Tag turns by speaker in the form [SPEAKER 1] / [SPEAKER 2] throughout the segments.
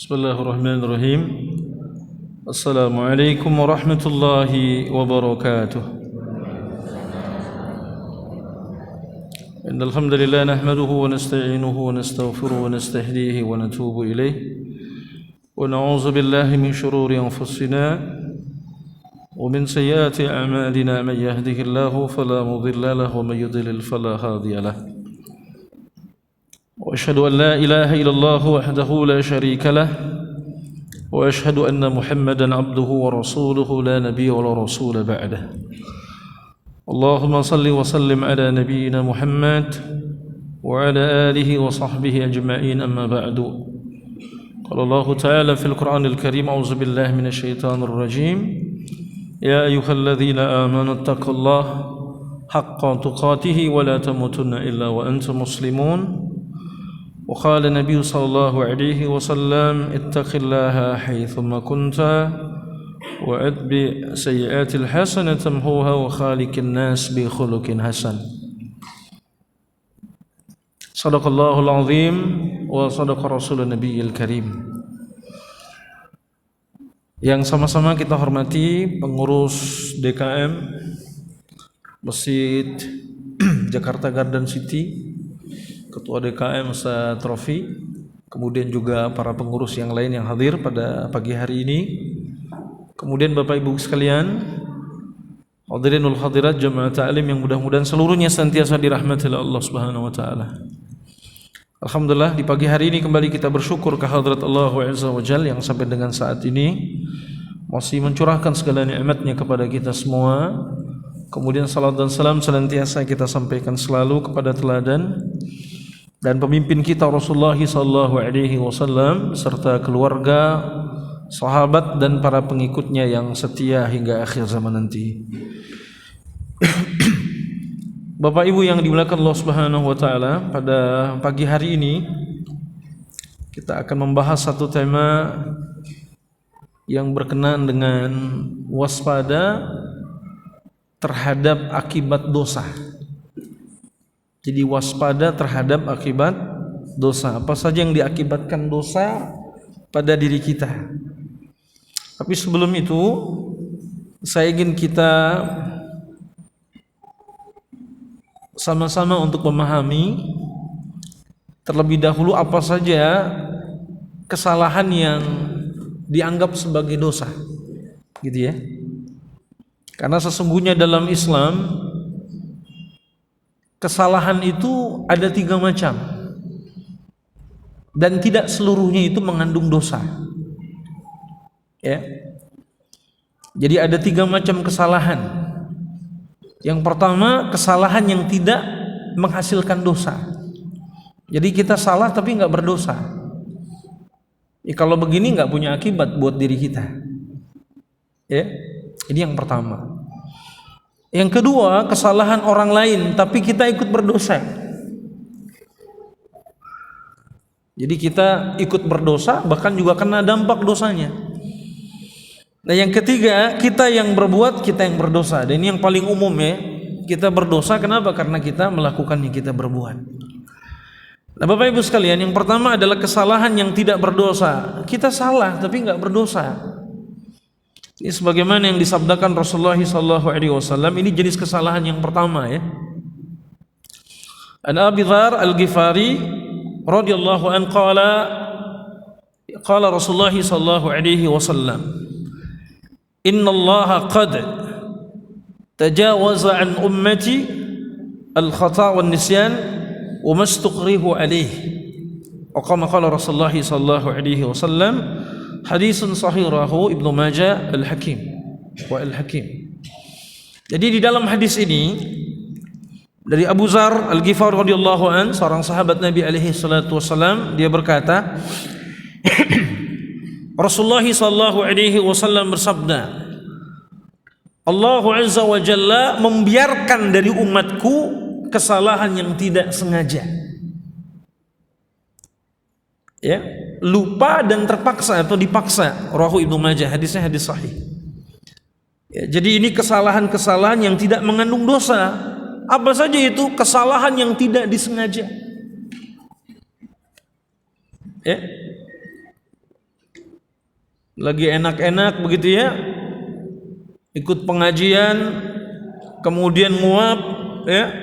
[SPEAKER 1] Bismillahirrahmanirrahim. Assalamualaikum warahmatullahi wabarakatuh. Innal hamdalillah nahmaduhu wa nasta'inuhu wa nastaghfiruhu wa nastahdihi wa natubu ilayh. Wa na'udzu billahi min shururi anfusina wa min sayyiati a'malina man yahdihillahu fala mudilla lahu wa man yudlil fala hadiya lahu. وأشهد أن لا إله إلا الله وحده لا شريك له وأشهد أن محمدا عبده ورسوله لا نبي ولا رسول بعده اللهم صل وسلم على نبينا محمد وعلى آله وصحبه أجمعين أما بعد قال الله تعالى في القرآن الكريم أعوذ بالله من الشيطان الرجيم يا أيها الذين آمنوا اتقوا الله حق تقاته ولا تموتن إلا وأنتم مسلمون وقال النبي صلى الله عليه وسلم اتق الله حيثما كنت وأتبع سيئات الحسنة تمحوها وخالق الناس بخلق حسن صدق الله العظيم وصدق رسول النبي الكريم. Yang sama-sama kita hormati pengurus DKM Masjid Jakarta Garden City, Ketua DKM Ustaz Trofi, kemudian juga para pengurus yang lain yang hadir pada pagi hari ini, kemudian Bapak Ibu sekalian, hadirinul hadirat jamaah ta'lim yang mudah-mudahan seluruhnya senantiasa dirahmati oleh Allah Subhanahu wa taala. Alhamdulillah di pagi hari ini kembali kita bersyukur kehadrat Allah Azza wa Jalla yang sampai dengan saat ini masih mencurahkan segala nikmatnya kepada kita semua. Kemudian salat dan salam senantiasa kita sampaikan selalu kepada teladan dan pemimpin kita Rasulullah sallallahu alaihi wasallam serta keluarga, sahabat dan para pengikutnya yang setia hingga akhir zaman nanti. Bapak Ibu yang dimuliakan Allah Subhanahu wa taala, pada pagi hari ini kita akan membahas satu tema yang berkenaan dengan waspada terhadap akibat dosa. Jadi waspada terhadap akibat dosa. Apa saja yang diakibatkan dosa pada diri kita. Tapi sebelum itu saya ingin kita sama-sama untuk memahami terlebih dahulu apa saja kesalahan yang dianggap sebagai dosa. Gitu ya. Karena sesungguhnya dalam Islam kesalahan itu ada 3 macam dan tidak seluruhnya itu mengandung dosa. Ya. Jadi ada 3 macam kesalahan. Yang pertama, kesalahan yang tidak menghasilkan dosa. Jadi kita salah tapi nggak berdosa. Ya, kalau begini nggak punya akibat buat diri kita. Ya, ini yang pertama. Yang kedua, kesalahan orang lain tapi kita ikut berdosa. Jadi kita ikut berdosa bahkan juga kena dampak dosanya. Nah yang ketiga, kita yang berbuat, kita yang berdosa. Dan ini yang paling umum ya. Kita berdosa kenapa? Karena kita melakukan yang kita berbuat. Nah Bapak Ibu sekalian, yang pertama adalah kesalahan yang tidak berdosa. Kita salah tapi nggak berdosa. Ini sebagaimana yang disabdakan Rasulullah SAW, ini jenis kesalahan yang pertama ya. An Abi Dzar Al-Ghifari radhiyallahu an qala Rasulullah SAW, innallaha qad tajawaza an ummati al-khata' wan nisyan wa mastuqrihu alayhi. Wa qala Rasulullah SAW, hadisun sahirahu Ibnu Majah Al-Hakim wa Al-Hakim. Jadi di dalam hadis ini dari Abu Dzar Al-Ghifari radhiyallahu an, seorang sahabat Nabi alaihi salatu wasallam, dia berkata Rasulullah sallallahu alaihi wasallam bersabda, Allah Azza wa Jalla membiarkan dari umatku kesalahan yang tidak sengaja. Ya, lupa dan terpaksa atau dipaksa. Rawahu Ibnu Majah, hadisnya hadis sahih. Ya, jadi ini kesalahan-kesalahan yang tidak mengandung dosa. Apa saja itu? Kesalahan yang tidak disengaja. Ya. lagi enak-enak begitu ya, ikut pengajian, kemudian nguap ya,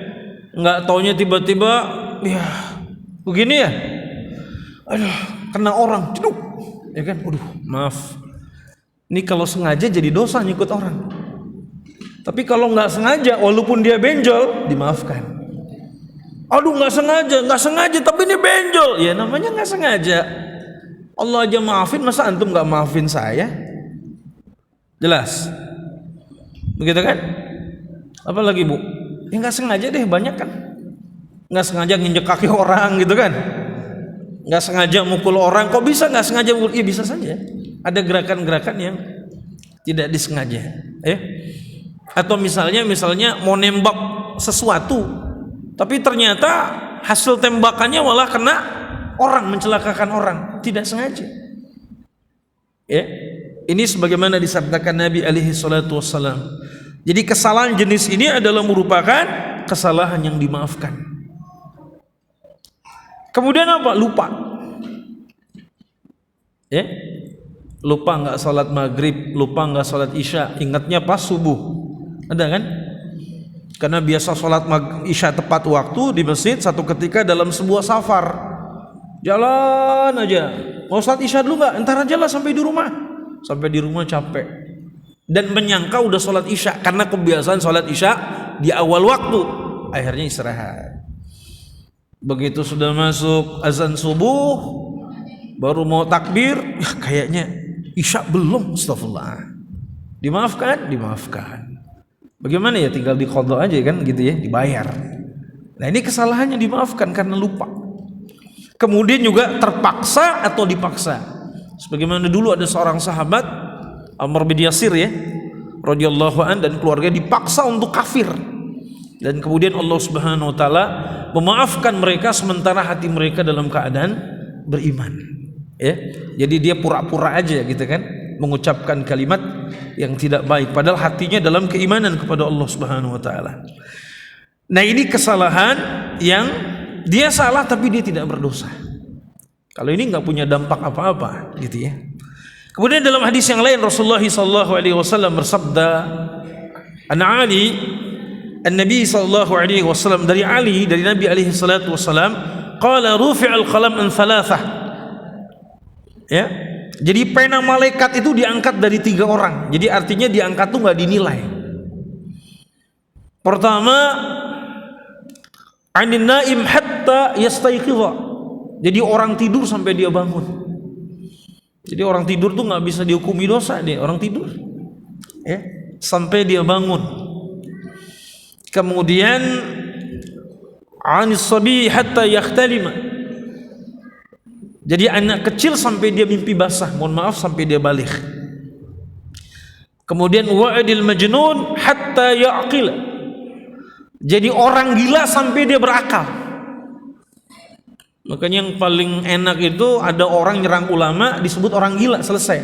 [SPEAKER 1] nggak taunya tiba-tiba ya begini ya, aduh kena orang, ceduk ya kan, aduh maaf, ini kalau sengaja jadi dosa nyikut orang. Tapi kalau nggak sengaja, walaupun dia benjol, dimaafkan. Aduh nggak sengaja, tapi ini benjol, ya namanya nggak sengaja. Allah aja maafin, masa antum nggak maafin saya? Jelas, begitu kan? Apalagi bu, ya nggak sengaja deh, banyak kan? Nggak sengaja nginjek kaki orang gitu kan? Nggak sengaja mukul orang, kok bisa nggak sengaja mukul? Iya bisa saja. Ada gerakan-gerakan yang tidak disengaja, Atau misalnya mau nembak sesuatu, tapi ternyata hasil tembakannya malah kena orang, mencelakakan orang, tidak sengaja. Ini sebagaimana disabdakan Nabi alaihi salatu wassalam. Jadi kesalahan jenis ini adalah merupakan kesalahan yang dimaafkan. Kemudian apa? Lupa. Lupa nggak sholat maghrib, lupa nggak sholat isya, ingatnya pas subuh. Ada kan? Karena biasa sholat isya tepat waktu di masjid, satu ketika dalam sebuah safar, jalan aja, mau sholat isya dulu nggak? Entar aja lah sampai di rumah. Sampai di rumah capek dan menyangka udah sholat isya, karena kebiasaan sholat isya di awal waktu, akhirnya istirahat. Begitu sudah masuk azan subuh, baru mau takbir, ya kayaknya isya belum, astagfirullah. Dimaafkan. Bagaimana ya, tinggal diqadha aja kan gitu ya, dibayar. Nah ini kesalahannya dimaafkan karena lupa. Kemudian juga terpaksa atau dipaksa. Sebagaimana dulu ada seorang sahabat Amr bin Yasir ya, radhiyallahu an, dan keluarga dipaksa untuk kafir. Dan kemudian Allah Subhanahu wa taala memaafkan mereka sementara hati mereka dalam keadaan beriman. Jadi dia pura-pura aja gitu kan, mengucapkan kalimat yang tidak baik padahal hatinya dalam keimanan kepada Allah Subhanahu wa taala. Nah, ini kesalahan yang dia salah tapi dia tidak berdosa. Kalau ini enggak punya dampak apa-apa gitu ya. Kemudian dalam hadis yang lain Rasulullah sallallahu alaihi wasallam bersabda, "An Ali, an-Nabi sallallahu alaihi wasallam, dari Ali, dari Nabi alaihi salatu wasallam, qala rufi'al qalam an thalathah." Jadi pena malaikat itu diangkat dari 3 orang. Jadi artinya diangkat tuh nggak dinilai. Pertama, anin naim hatta yastayqidha. Jadi orang tidur sampai dia bangun. Jadi orang tidur tuh nggak bisa dihukumi dosa deh, orang tidur. Sampai dia bangun. Kemudian anis sabi hatta yakhtalima. Jadi anak kecil sampai dia mimpi basah, mohon maaf, sampai dia balik. Kemudian wa'adil majnun hatta ya'qil. Jadi orang gila sampai dia berakal. Makanya yang paling enak itu ada orang nyerang ulama disebut orang gila, selesai.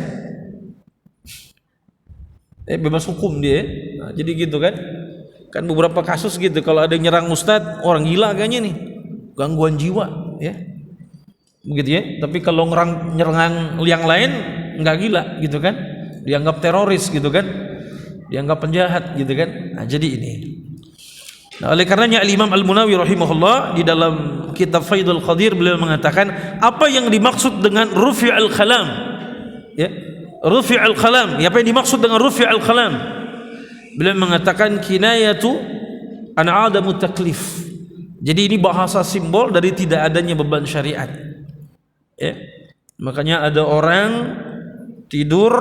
[SPEAKER 1] Bebas hukum dia. Nah, jadi gitu kan. Kan beberapa kasus gitu, kalau ada yang nyerang ustadz, orang gila kayaknya nih, gangguan jiwa ya. Begitu ya. Tapi kalau nyerang yang lain nggak gila gitu kan, dianggap teroris gitu kan, dianggap penjahat gitu kan. Nah, jadi ini. Nah, oleh karenanya Al-Imam Al-Munawi rahimahullah di dalam kitab Faidul Qadir beliau mengatakan apa yang dimaksud dengan rufi'al kalam. Rufi'al kalam. Apa yang dimaksud dengan rufi'al kalam? Beliau mengatakan kinayatu an adamu taklif. Jadi ini bahasa simbol dari tidak adanya beban syariat. Makanya ada orang tidur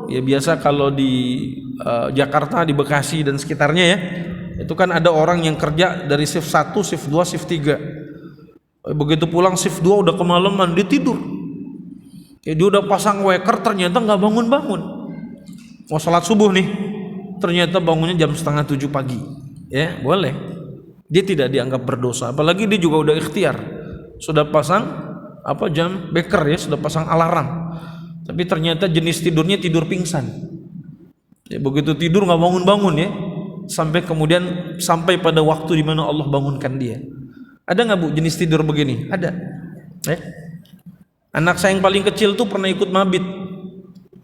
[SPEAKER 1] ya, biasa kalau di Jakarta, di Bekasi dan sekitarnya ya, itu kan ada orang yang kerja dari shift 1, shift 2, shift 3. Begitu pulang shift 2 udah kemalaman, dia tidur. Dia udah pasang waker, ternyata nggak bangun-bangun. Mau sholat subuh nih, ternyata bangunnya jam 6:30 pagi. Boleh. Dia tidak dianggap berdosa, apalagi dia juga udah ikhtiar, sudah pasang jam beker ya, sudah pasang alarm, tapi ternyata jenis tidurnya tidur pingsan. Begitu tidur nggak bangun-bangun ya, sampai pada waktu di mana Allah bangunkan dia. Ada nggak bu jenis tidur begini? Ada. Anak saya yang paling kecil tuh pernah ikut mabit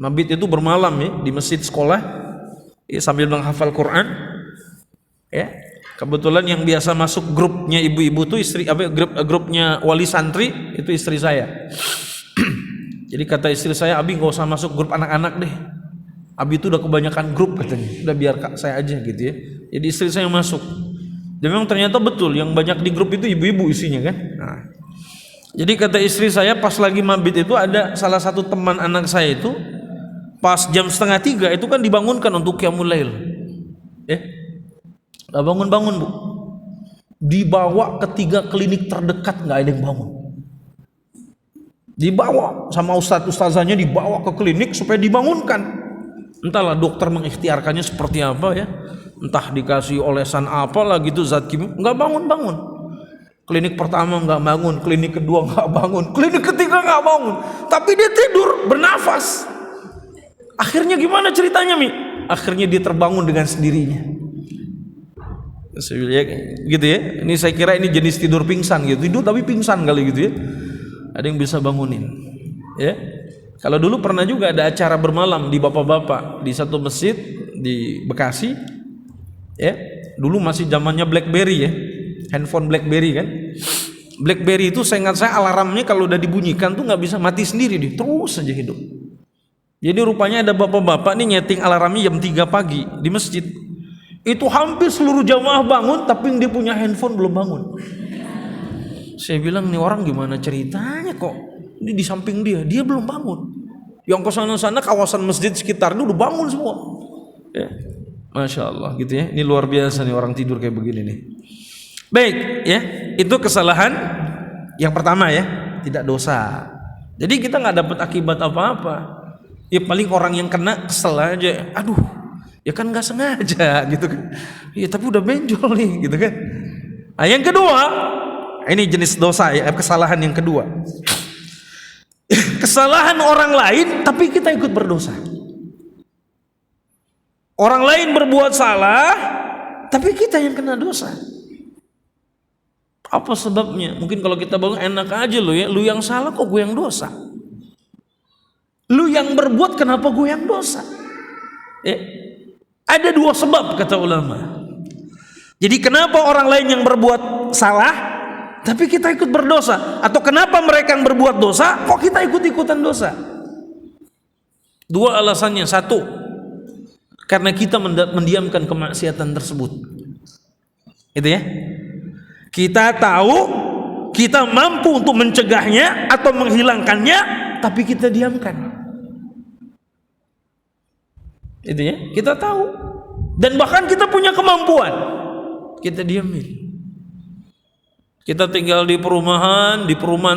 [SPEAKER 1] Mabit itu bermalam ya di masjid sekolah ya, sambil menghafal Quran ya. Kebetulan yang biasa masuk grupnya ibu-ibu tuh grupnya wali santri itu istri saya. Jadi kata istri saya, Abi nggak usah masuk grup anak-anak deh. Abi itu udah kebanyakan grup katanya. Udah biar saya aja gitu ya. Jadi istri saya masuk. Dan memang ternyata betul yang banyak di grup itu ibu-ibu isinya kan. Nah, jadi kata istri saya pas lagi mabit itu ada salah satu teman anak saya itu pas jam 2:30 itu kan dibangunkan untuk qiyamul lail. Bangun-bangun bu, dibawa ke 3 klinik terdekat, nggak ada yang bangun. Dibawa sama ustazahnya, dibawa ke klinik supaya dibangunkan. Entahlah dokter mengikhtiarkannya seperti apa ya, entah dikasih olesan apalah gitu zat kimia, nggak bangun-bangun. Klinik pertama nggak bangun, klinik kedua nggak bangun, klinik ketiga nggak bangun, tapi dia tidur bernafas. Akhirnya gimana ceritanya Mi? Akhirnya dia terbangun dengan sendirinya. Gitu ya. Ini saya kira ini jenis tidur pingsan gitu. Tidur tapi pingsan kali gitu ya. Ada yang bisa bangunin. Ya. Kalau dulu pernah juga ada acara bermalam di bapak-bapak di satu masjid di Bekasi. Ya. Dulu masih zamannya BlackBerry ya. Handphone BlackBerry kan. BlackBerry itu saya ingat saya alarmnya kalau udah dibunyikan tuh nggak bisa mati sendiri dia, terus saja hidup. Jadi rupanya ada bapak-bapak nih nyeting alarmnya jam 3 pagi di masjid. Itu hampir seluruh jamaah bangun, tapi yang dia punya handphone belum bangun. Saya bilang nih orang gimana ceritanya kok ini di samping dia belum bangun. Yang kesana-sana kawasan masjid sekitar itu udah bangun semua. Ya. Masya Allah gitu ya. Ini luar biasa nih orang tidur kayak begini nih. Baik ya, itu kesalahan yang pertama ya, tidak dosa. Jadi kita nggak dapat akibat apa-apa. Ya paling orang yang kena kesel aja. Aduh. Ya kan nggak sengaja gitu kan. Ya tapi udah benjol nih gitu kan. Nah, yang kedua, ini jenis dosa ya, kesalahan yang kedua. Kesalahan orang lain tapi kita ikut berdosa. Orang lain berbuat salah tapi kita yang kena dosa. Apa sebabnya? Mungkin kalau kita bangun enak aja lo ya, lu yang salah kok gue yang dosa. Lu yang berbuat kenapa gue yang dosa? Ada 2 sebab kata ulama. Jadi kenapa orang lain yang berbuat salah tapi kita ikut berdosa, atau kenapa mereka yang berbuat dosa kok kita ikut-ikutan dosa? 2 alasannya. 1, karena kita mendiamkan kemaksiatan tersebut. Itu ya. Kita tahu kita mampu untuk mencegahnya atau menghilangkannya, tapi kita diamkan. Itu ya, kita tahu dan bahkan kita punya kemampuan, kita diamin. Kita tinggal di perumahan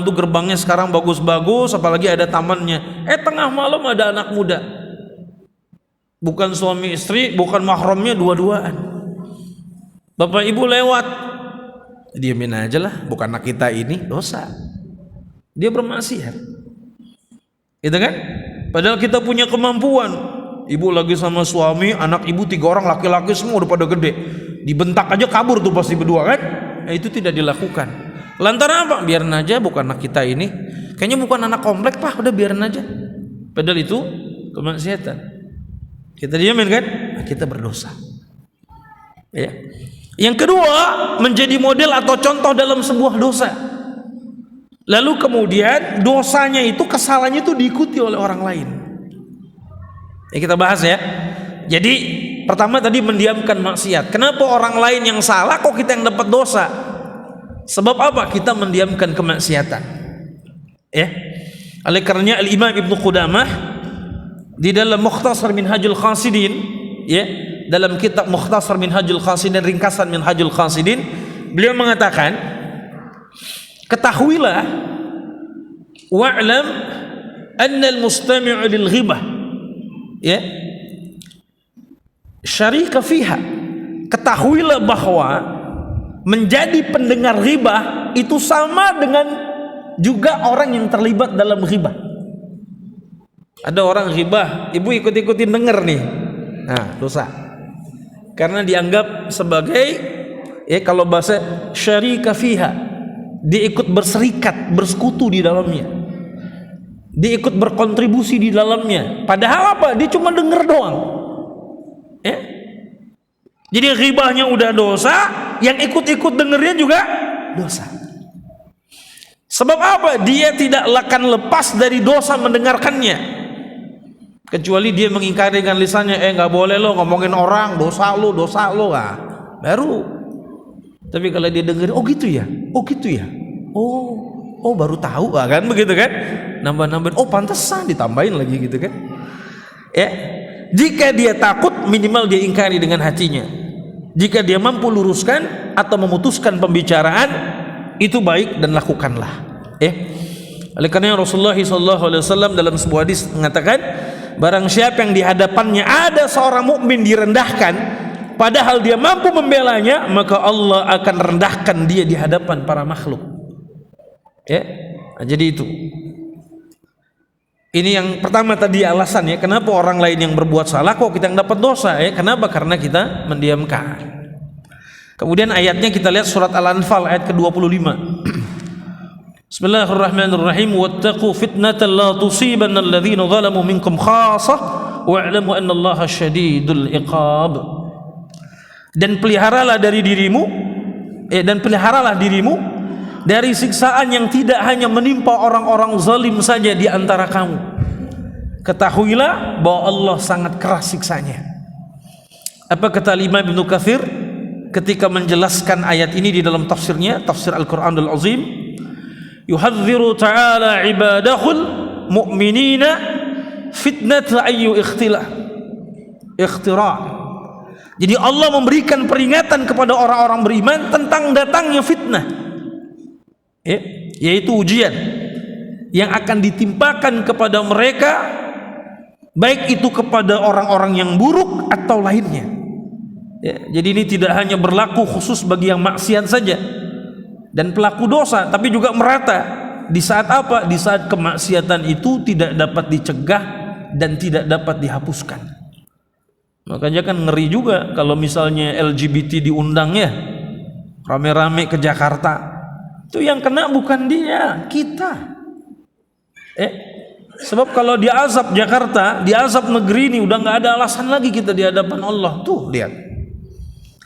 [SPEAKER 1] tuh gerbangnya sekarang bagus-bagus, apalagi ada tamannya. Tengah malam ada anak muda, bukan suami istri, bukan mahramnya, dua-duaan. Bapak ibu lewat, diamin aja lah, bukan anak kita ini, dosa. Dia bermaksiat, gitu kan? Padahal kita punya kemampuan. Ibu lagi sama suami, anak ibu 3 orang laki-laki semua udah pada gede, dibentak aja kabur tuh pasti berdua kan. Itu tidak dilakukan. Lantaran apa? Biarin aja, bukan anak kita ini, kayaknya bukan anak komplek pak, udah biarin aja. Padahal itu kemaksiatan. Kita diamin kan? Kita berdosa ya. Yang kedua, menjadi model atau contoh dalam sebuah dosa. Lalu kemudian dosanya itu, kesalahannya itu diikuti oleh orang lain. Kita bahas ya. Jadi pertama tadi mendiamkan maksiat. Kenapa orang lain yang salah kok kita yang dapat dosa? Sebab apa? Kita mendiamkan kemaksiatan. Ya. Oleh karenanya Al-Imam Ibnu Qudamah di dalam Mukhtasar Minhajul Qasidin, ya, dalam kitab Mukhtasar Minhajul Qasidin, ringkasan Minhajul Qasidin, beliau mengatakan, ketahuilah wa'lam anna al-mustami'u lil ghibah, ya, syarika fiha. Ketahuilah bahwa menjadi pendengar ghibah itu sama dengan juga orang yang terlibat dalam ghibah. Ada orang ghibah, ibu ikut-ikutin denger nih, nah dosa, karena dianggap sebagai, ya kalau bahasa syarika fiha, dia ikut berserikat, bersekutu di dalamnya. dia ikut berkontribusi di dalamnya. Padahal apa? Dia cuma denger doang. Ya. Jadi ghibahnya udah dosa, yang ikut-ikut dengernya juga dosa. Sebab apa? Dia tidak akan lepas dari dosa mendengarkannya, kecuali dia mengingkari dengan lisannya, nggak boleh lo ngomongin orang, dosa lo baru. Tapi kalau dia dengerin, oh gitu ya, oh baru tahu kan, begitu kan, nambah-nambahin, oh pantesan, ditambahin lagi gitu kan. Ya, jika dia takut, minimal dia ingkari dengan hatinya. Jika dia mampu luruskan atau memutuskan pembicaraan, itu baik dan lakukanlah. Oleh karena Rasulullah SAW dalam sebuah hadis mengatakan, barang siapa yang di hadapannya ada seorang mukmin direndahkan, padahal dia mampu membelanya, maka Allah akan rendahkan dia di hadapan para makhluk. Nah, jadi itu. Ini yang pertama tadi alasannya kenapa orang lain yang berbuat salah kok kita yang dapat dosa. Kenapa? Karena kita mendiamkan. Kemudian ayatnya kita lihat surat Al-Anfal ayat ke-25. Bismillahirrahmanirrahim. Wattaqu fitnatan la tusibanna alladhina zalamu minkum khassah wa'lamu annallaha syadidul iqab. Dan peliharalah dirimu dari siksaan yang tidak hanya menimpa orang-orang zalim saja di antara kamu. Ketahuilah bahwa Allah sangat keras siksanya. Apa kata Imam Ibnu Katsir ketika menjelaskan ayat ini di dalam tafsirnya, tafsir Al-Qur'anul Azim? Yuhadziru ta'ala ibadahul mu'minina fitnat ayyu ikhtira'. Jadi Allah memberikan peringatan kepada orang-orang beriman tentang datangnya fitnah, yaitu ujian yang akan ditimpakan kepada mereka, baik itu kepada orang-orang yang buruk atau lainnya. Jadi ini tidak hanya berlaku khusus bagi yang maksiat saja dan pelaku dosa, tapi juga merata. Di saat apa? Di saat kemaksiatan itu tidak dapat dicegah dan tidak dapat dihapuskan. Makanya kan ngeri juga kalau misalnya LGBT diundang ya, rame-rame ke Jakarta. Itu yang kena bukan dia, kita. Sebab kalau di azab Jakarta, di azab negeri ini udah nggak ada alasan lagi kita di hadapan Allah. Tuh lihat,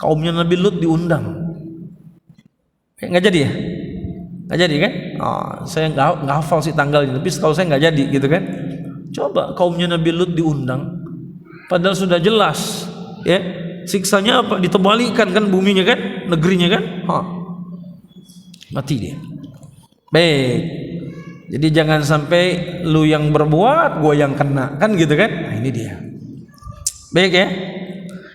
[SPEAKER 1] kaumnya Nabi Lut diundang. Nggak jadi ya? Nggak jadi kan? Saya nggak hafal sih tanggalnya, tapi setahu saya nggak jadi gitu kan? Coba kaumnya Nabi Lut diundang, padahal sudah jelas siksanya apa? Ditebalikan kan buminya kan, negerinya kan? Mati dia. Baik. Jadi jangan sampai lu yang berbuat, gua yang kena, kan gitu kan? Nah, ini dia. Baik ya.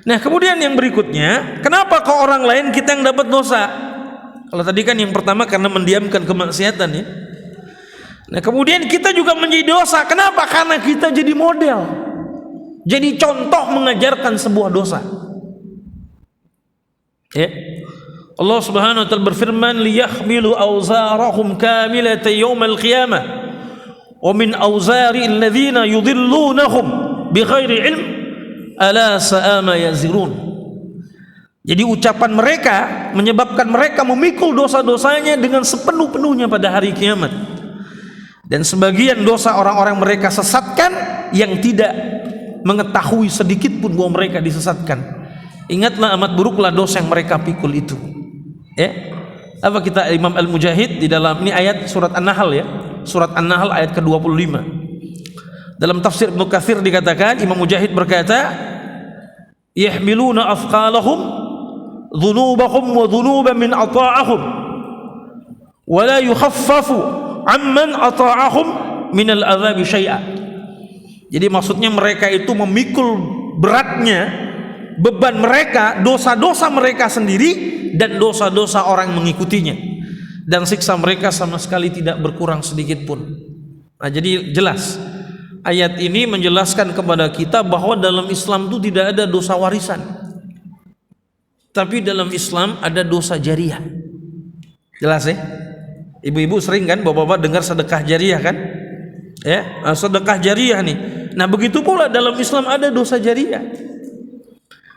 [SPEAKER 1] Nah, kemudian yang berikutnya, kenapa ke orang lain kita yang dapat dosa? Kalau tadi kan yang pertama karena mendiamkan kemaksiatan ya. Nah, kemudian kita juga menjadi dosa. Kenapa? Karena kita jadi model. Jadi contoh mengajarkan sebuah dosa. Allah Subhanahu wa taala berfirman, liyahmilu awzarahum kamilatan yaumal qiyamah wa min awzari alladhina yudhillunahum bighairi ilm ala sa'a ma yazirun. Jadi ucapan mereka menyebabkan mereka memikul dosa-dosanya dengan sepenuh-penuhnya pada hari kiamat. Dan sebagian dosa orang-orang mereka sesatkan yang tidak mengetahui sedikit pun bahwa mereka disesatkan. Ingatlah amat buruklah dosa yang mereka pikul itu. Apa kita Imam Al-Mujahid di dalam ini ayat surat An-Nahl ya. Surat An-Nahl ayat ke-25. Dalam tafsir Ibnu Katsir dikatakan, Imam Mujahid berkata, yahmiluna afqalahum dhunubahum wa dhunuban min ata'ahum wa la yukhaffafu amman ata'ahum min al-'adzabi syai'a. Jadi maksudnya mereka itu memikul beratnya beban mereka, dosa-dosa mereka sendiri dan dosa-dosa orang mengikutinya, dan siksa mereka sama sekali tidak berkurang sedikit pun. Nah, jadi jelas ayat ini menjelaskan kepada kita bahwa dalam Islam itu tidak ada dosa warisan, tapi dalam Islam ada dosa jariah. Jelas ya? Ibu-ibu sering kan, bapak-bapak dengar sedekah jariah kan? Sedekah jariah nih. Nah, begitu pula dalam Islam ada dosa jariah.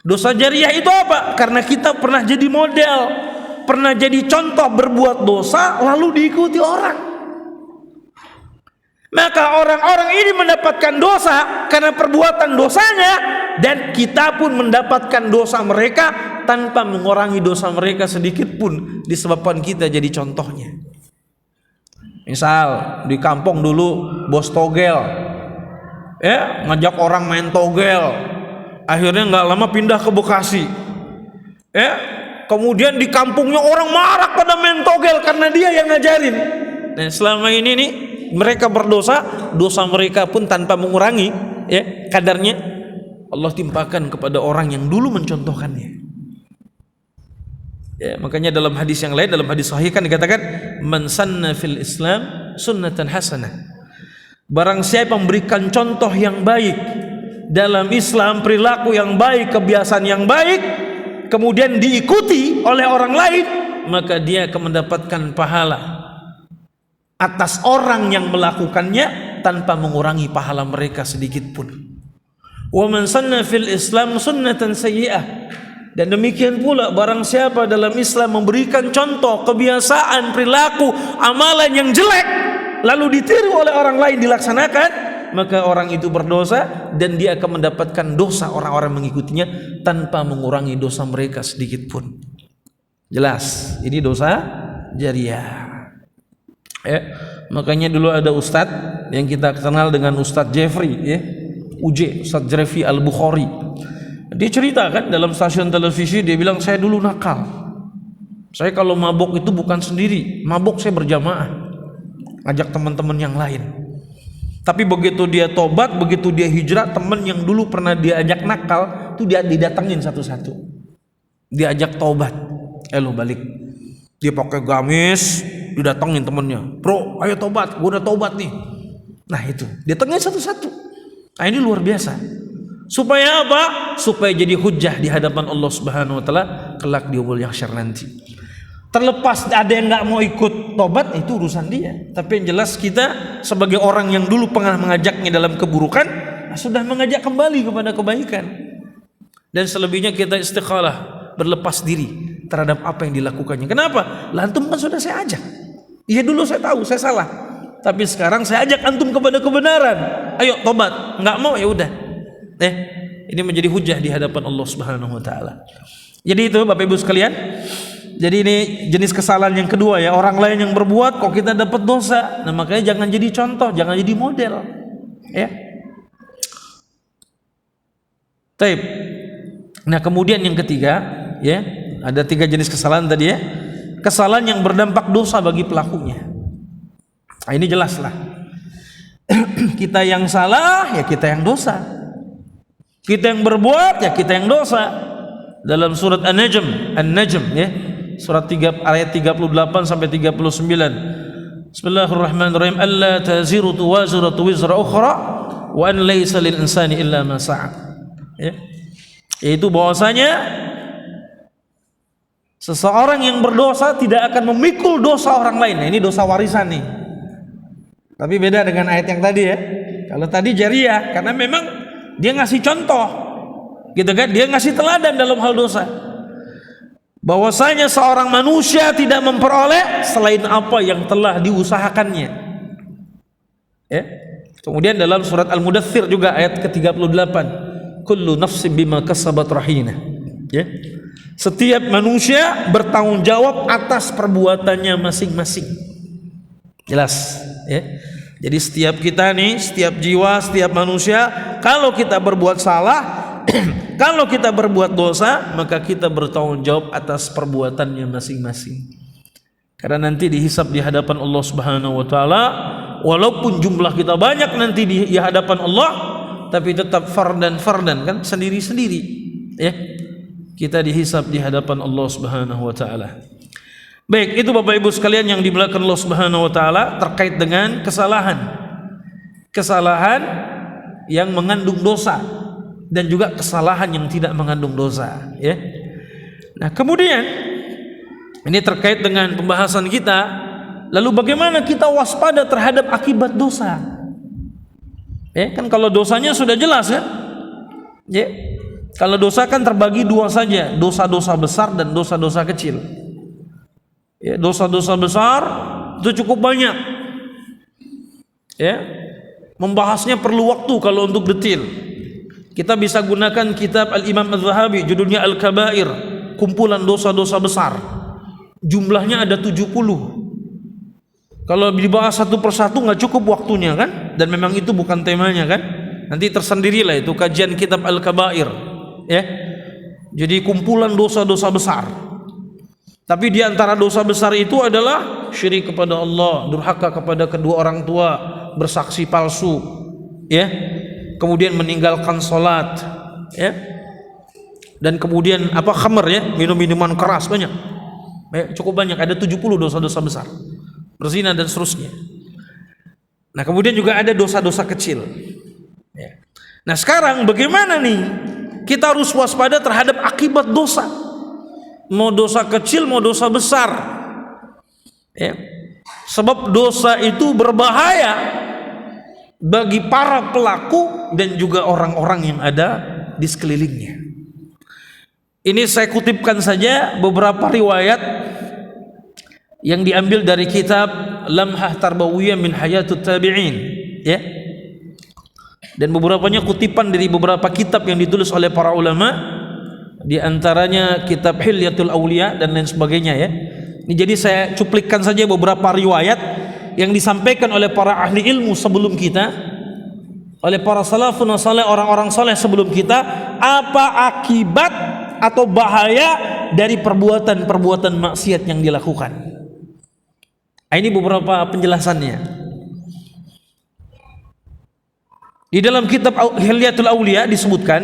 [SPEAKER 1] Dosa jariah itu apa? Karena kita pernah jadi model, pernah jadi contoh berbuat dosa lalu diikuti orang. Maka orang-orang ini mendapatkan dosa karena perbuatan dosanya, dan kita pun mendapatkan dosa mereka tanpa mengurangi dosa mereka sedikit pun disebabkan kita jadi contohnya. Misal di kampung dulu bos togel, ngajak orang main togel, akhirnya nggak lama pindah ke Bekasi, kemudian di kampungnya orang marah pada main togel karena dia yang ngajarin. Nah, selama ini nih mereka berdosa, dosa mereka pun tanpa mengurangi kadarnya Allah timpakan kepada orang yang dulu mencontohkannya. Makanya dalam hadis yang lain, dalam hadis sahih kan dikatakan, man sanna fil Islam sunnatan hasanah. Barang siapa memberikan contoh yang baik dalam Islam, perilaku yang baik, kebiasaan yang baik, kemudian diikuti oleh orang lain, maka dia akan mendapatkan pahala atas orang yang melakukannya tanpa mengurangi pahala mereka sedikit pun. Wa man sanna fil Islam sunnatan sayyi'ah. Dan demikian pula barang siapa dalam Islam memberikan contoh, kebiasaan, perilaku, amalan yang jelek lalu ditiru oleh orang lain dilaksanakan, maka orang itu berdosa dan dia akan mendapatkan dosa orang-orang mengikutinya tanpa mengurangi dosa mereka sedikit pun. Jelas, ini dosa jariah. Makanya dulu ada ustadz yang kita kenal dengan Ustadz Jeffrey, Ustadz Jeffrey Al-Bukhari. Dia ceritakan dalam stasiun televisi, dia bilang, saya dulu nakal. Saya kalau mabok itu bukan sendiri, mabok saya berjamaah, ajak teman-teman yang lain. Tapi begitu dia tobat, begitu dia hijrah, teman yang dulu pernah dia ajak nakal itu dia didatengin satu-satu, diajak tobat. Lo balik, dia pakai gamis, didatengin temennya, bro ayo tobat, gue udah tobat nih. Nah itu datengin satu-satu. Nah ini luar biasa. Supaya apa? Supaya jadi hujjah di hadapan Allah Subhanahu wa taala kelak di yaumul mahsyar nanti. Terlepas ada yang nggak mau ikut tobat, itu urusan dia. Tapi yang jelas kita sebagai orang yang dulu pernah mengajaknya dalam keburukan, sudah mengajak kembali kepada kebaikan. Dan selebihnya kita istiqalah, berlepas diri terhadap apa yang dilakukannya. Kenapa? Antum kan sudah saya ajak. Iya dulu saya tahu saya salah, tapi sekarang saya ajak antum kepada kebenaran. Ayo tobat. Nggak mau ya udah. Ini menjadi hujah di hadapan Allah Subhanahu wa taala. Jadi itu Bapak Ibu sekalian. Jadi ini jenis kesalahan yang kedua ya, orang lain yang berbuat kok kita dapat dosa. Nah, makanya jangan jadi contoh, jangan jadi model. Taib. Nah, kemudian yang ketiga, ada 3 jenis kesalahan tadi ya. Kesalahan yang berdampak dosa bagi pelakunya. Nah, ini jelas lah. Kita yang salah, ya kita yang dosa. Kita yang berbuat, ya kita yang dosa. Dalam surat An-Najm ya, surat 3 ayat 38 sampai 39. Bismillahirrahmanirrahim. Alla taziru tuwaziratu wizra ukhra wa an laysa lil insani illa ma sa'a. Yaitu bahwasanya seseorang yang berdosa tidak akan memikul dosa orang lain. Nah, ini dosa warisan nih. Tapi beda dengan ayat yang tadi ya. Kalau tadi jariah, karena memang dia ngasih contoh, gitu kan? Dia ngasih teladan dalam hal dosa. Bahwasanya seorang manusia tidak memperoleh selain apa yang telah diusahakannya. Kemudian dalam surat Al-Mudaththir juga ayat ke-38, kullu nafsin bima kasabat rahina. Setiap manusia bertanggung jawab atas perbuatannya masing-masing. Jelas, Jadi setiap kita nih, setiap jiwa, setiap manusia, kalau kita berbuat salah, kalau kita berbuat dosa, maka kita bertanggung jawab atas perbuatannya masing-masing. Karena nanti dihisab di hadapan Allah Subhanahu wa taala, walaupun jumlah kita banyak nanti di hadapan Allah, tapi tetap fardan kan, sendiri-sendiri. Kita dihisab di hadapan Allah Subhanahu wa taala. Baik, itu Bapak Ibu sekalian yang dimuliakan Allah Subhanahu wa taala terkait dengan kesalahan yang mengandung dosa dan juga kesalahan yang tidak mengandung dosa, Nah, kemudian ini terkait dengan pembahasan kita. Lalu bagaimana kita waspada terhadap akibat dosa? Kan kalau dosanya sudah jelas kan? Kalau dosa kan terbagi 2 saja, dosa-dosa besar dan dosa-dosa kecil. Dosa-dosa besar itu cukup banyak. Membahasnya perlu waktu kalau untuk detil. Kita bisa gunakan kitab Al-Imam Az-Zahabi, judulnya Al-Kabair, kumpulan dosa-dosa besar. Jumlahnya ada 70. Kalau dibahas satu persatu nggak cukup waktunya kan? Dan memang itu bukan temanya kan? Nanti tersendirilah itu kajian kitab Al-Kabair, ya. Jadi kumpulan dosa-dosa besar. Tapi di antara dosa besar itu adalah syirik kepada Allah, durhaka kepada kedua orang tua, bersaksi palsu, ya. Kemudian meninggalkan salat, ya. Dan kemudian khamr, ya, minum-minuman keras banyak. Cukup banyak, ada 70 dosa-dosa besar. Berzina dan seterusnya. Nah, kemudian juga ada dosa-dosa kecil. Ya. Nah, sekarang bagaimana nih? Kita harus waspada terhadap akibat dosa. Mau dosa kecil, mau dosa besar. Ya. Sebab dosa itu berbahaya bagi para pelaku dan juga orang-orang yang ada di sekelilingnya. Ini saya kutipkan saja beberapa riwayat yang diambil dari kitab Lamhah Tarbawiyah min Hayatut Tabi'in, ya. Dan beberapanya kutipan dari beberapa kitab yang ditulis oleh para ulama, di antaranya kitab Hilyatul Auliya dan lain sebagainya, ya. Ini jadi saya cuplikkan saja beberapa riwayat yang disampaikan oleh para ahli ilmu sebelum kita, oleh para salafun saleh, orang-orang saleh sebelum kita, apa akibat atau bahaya dari perbuatan-perbuatan maksiat yang dilakukan. Ini beberapa penjelasannya. Di dalam kitab Hilyatul Auliya disebutkan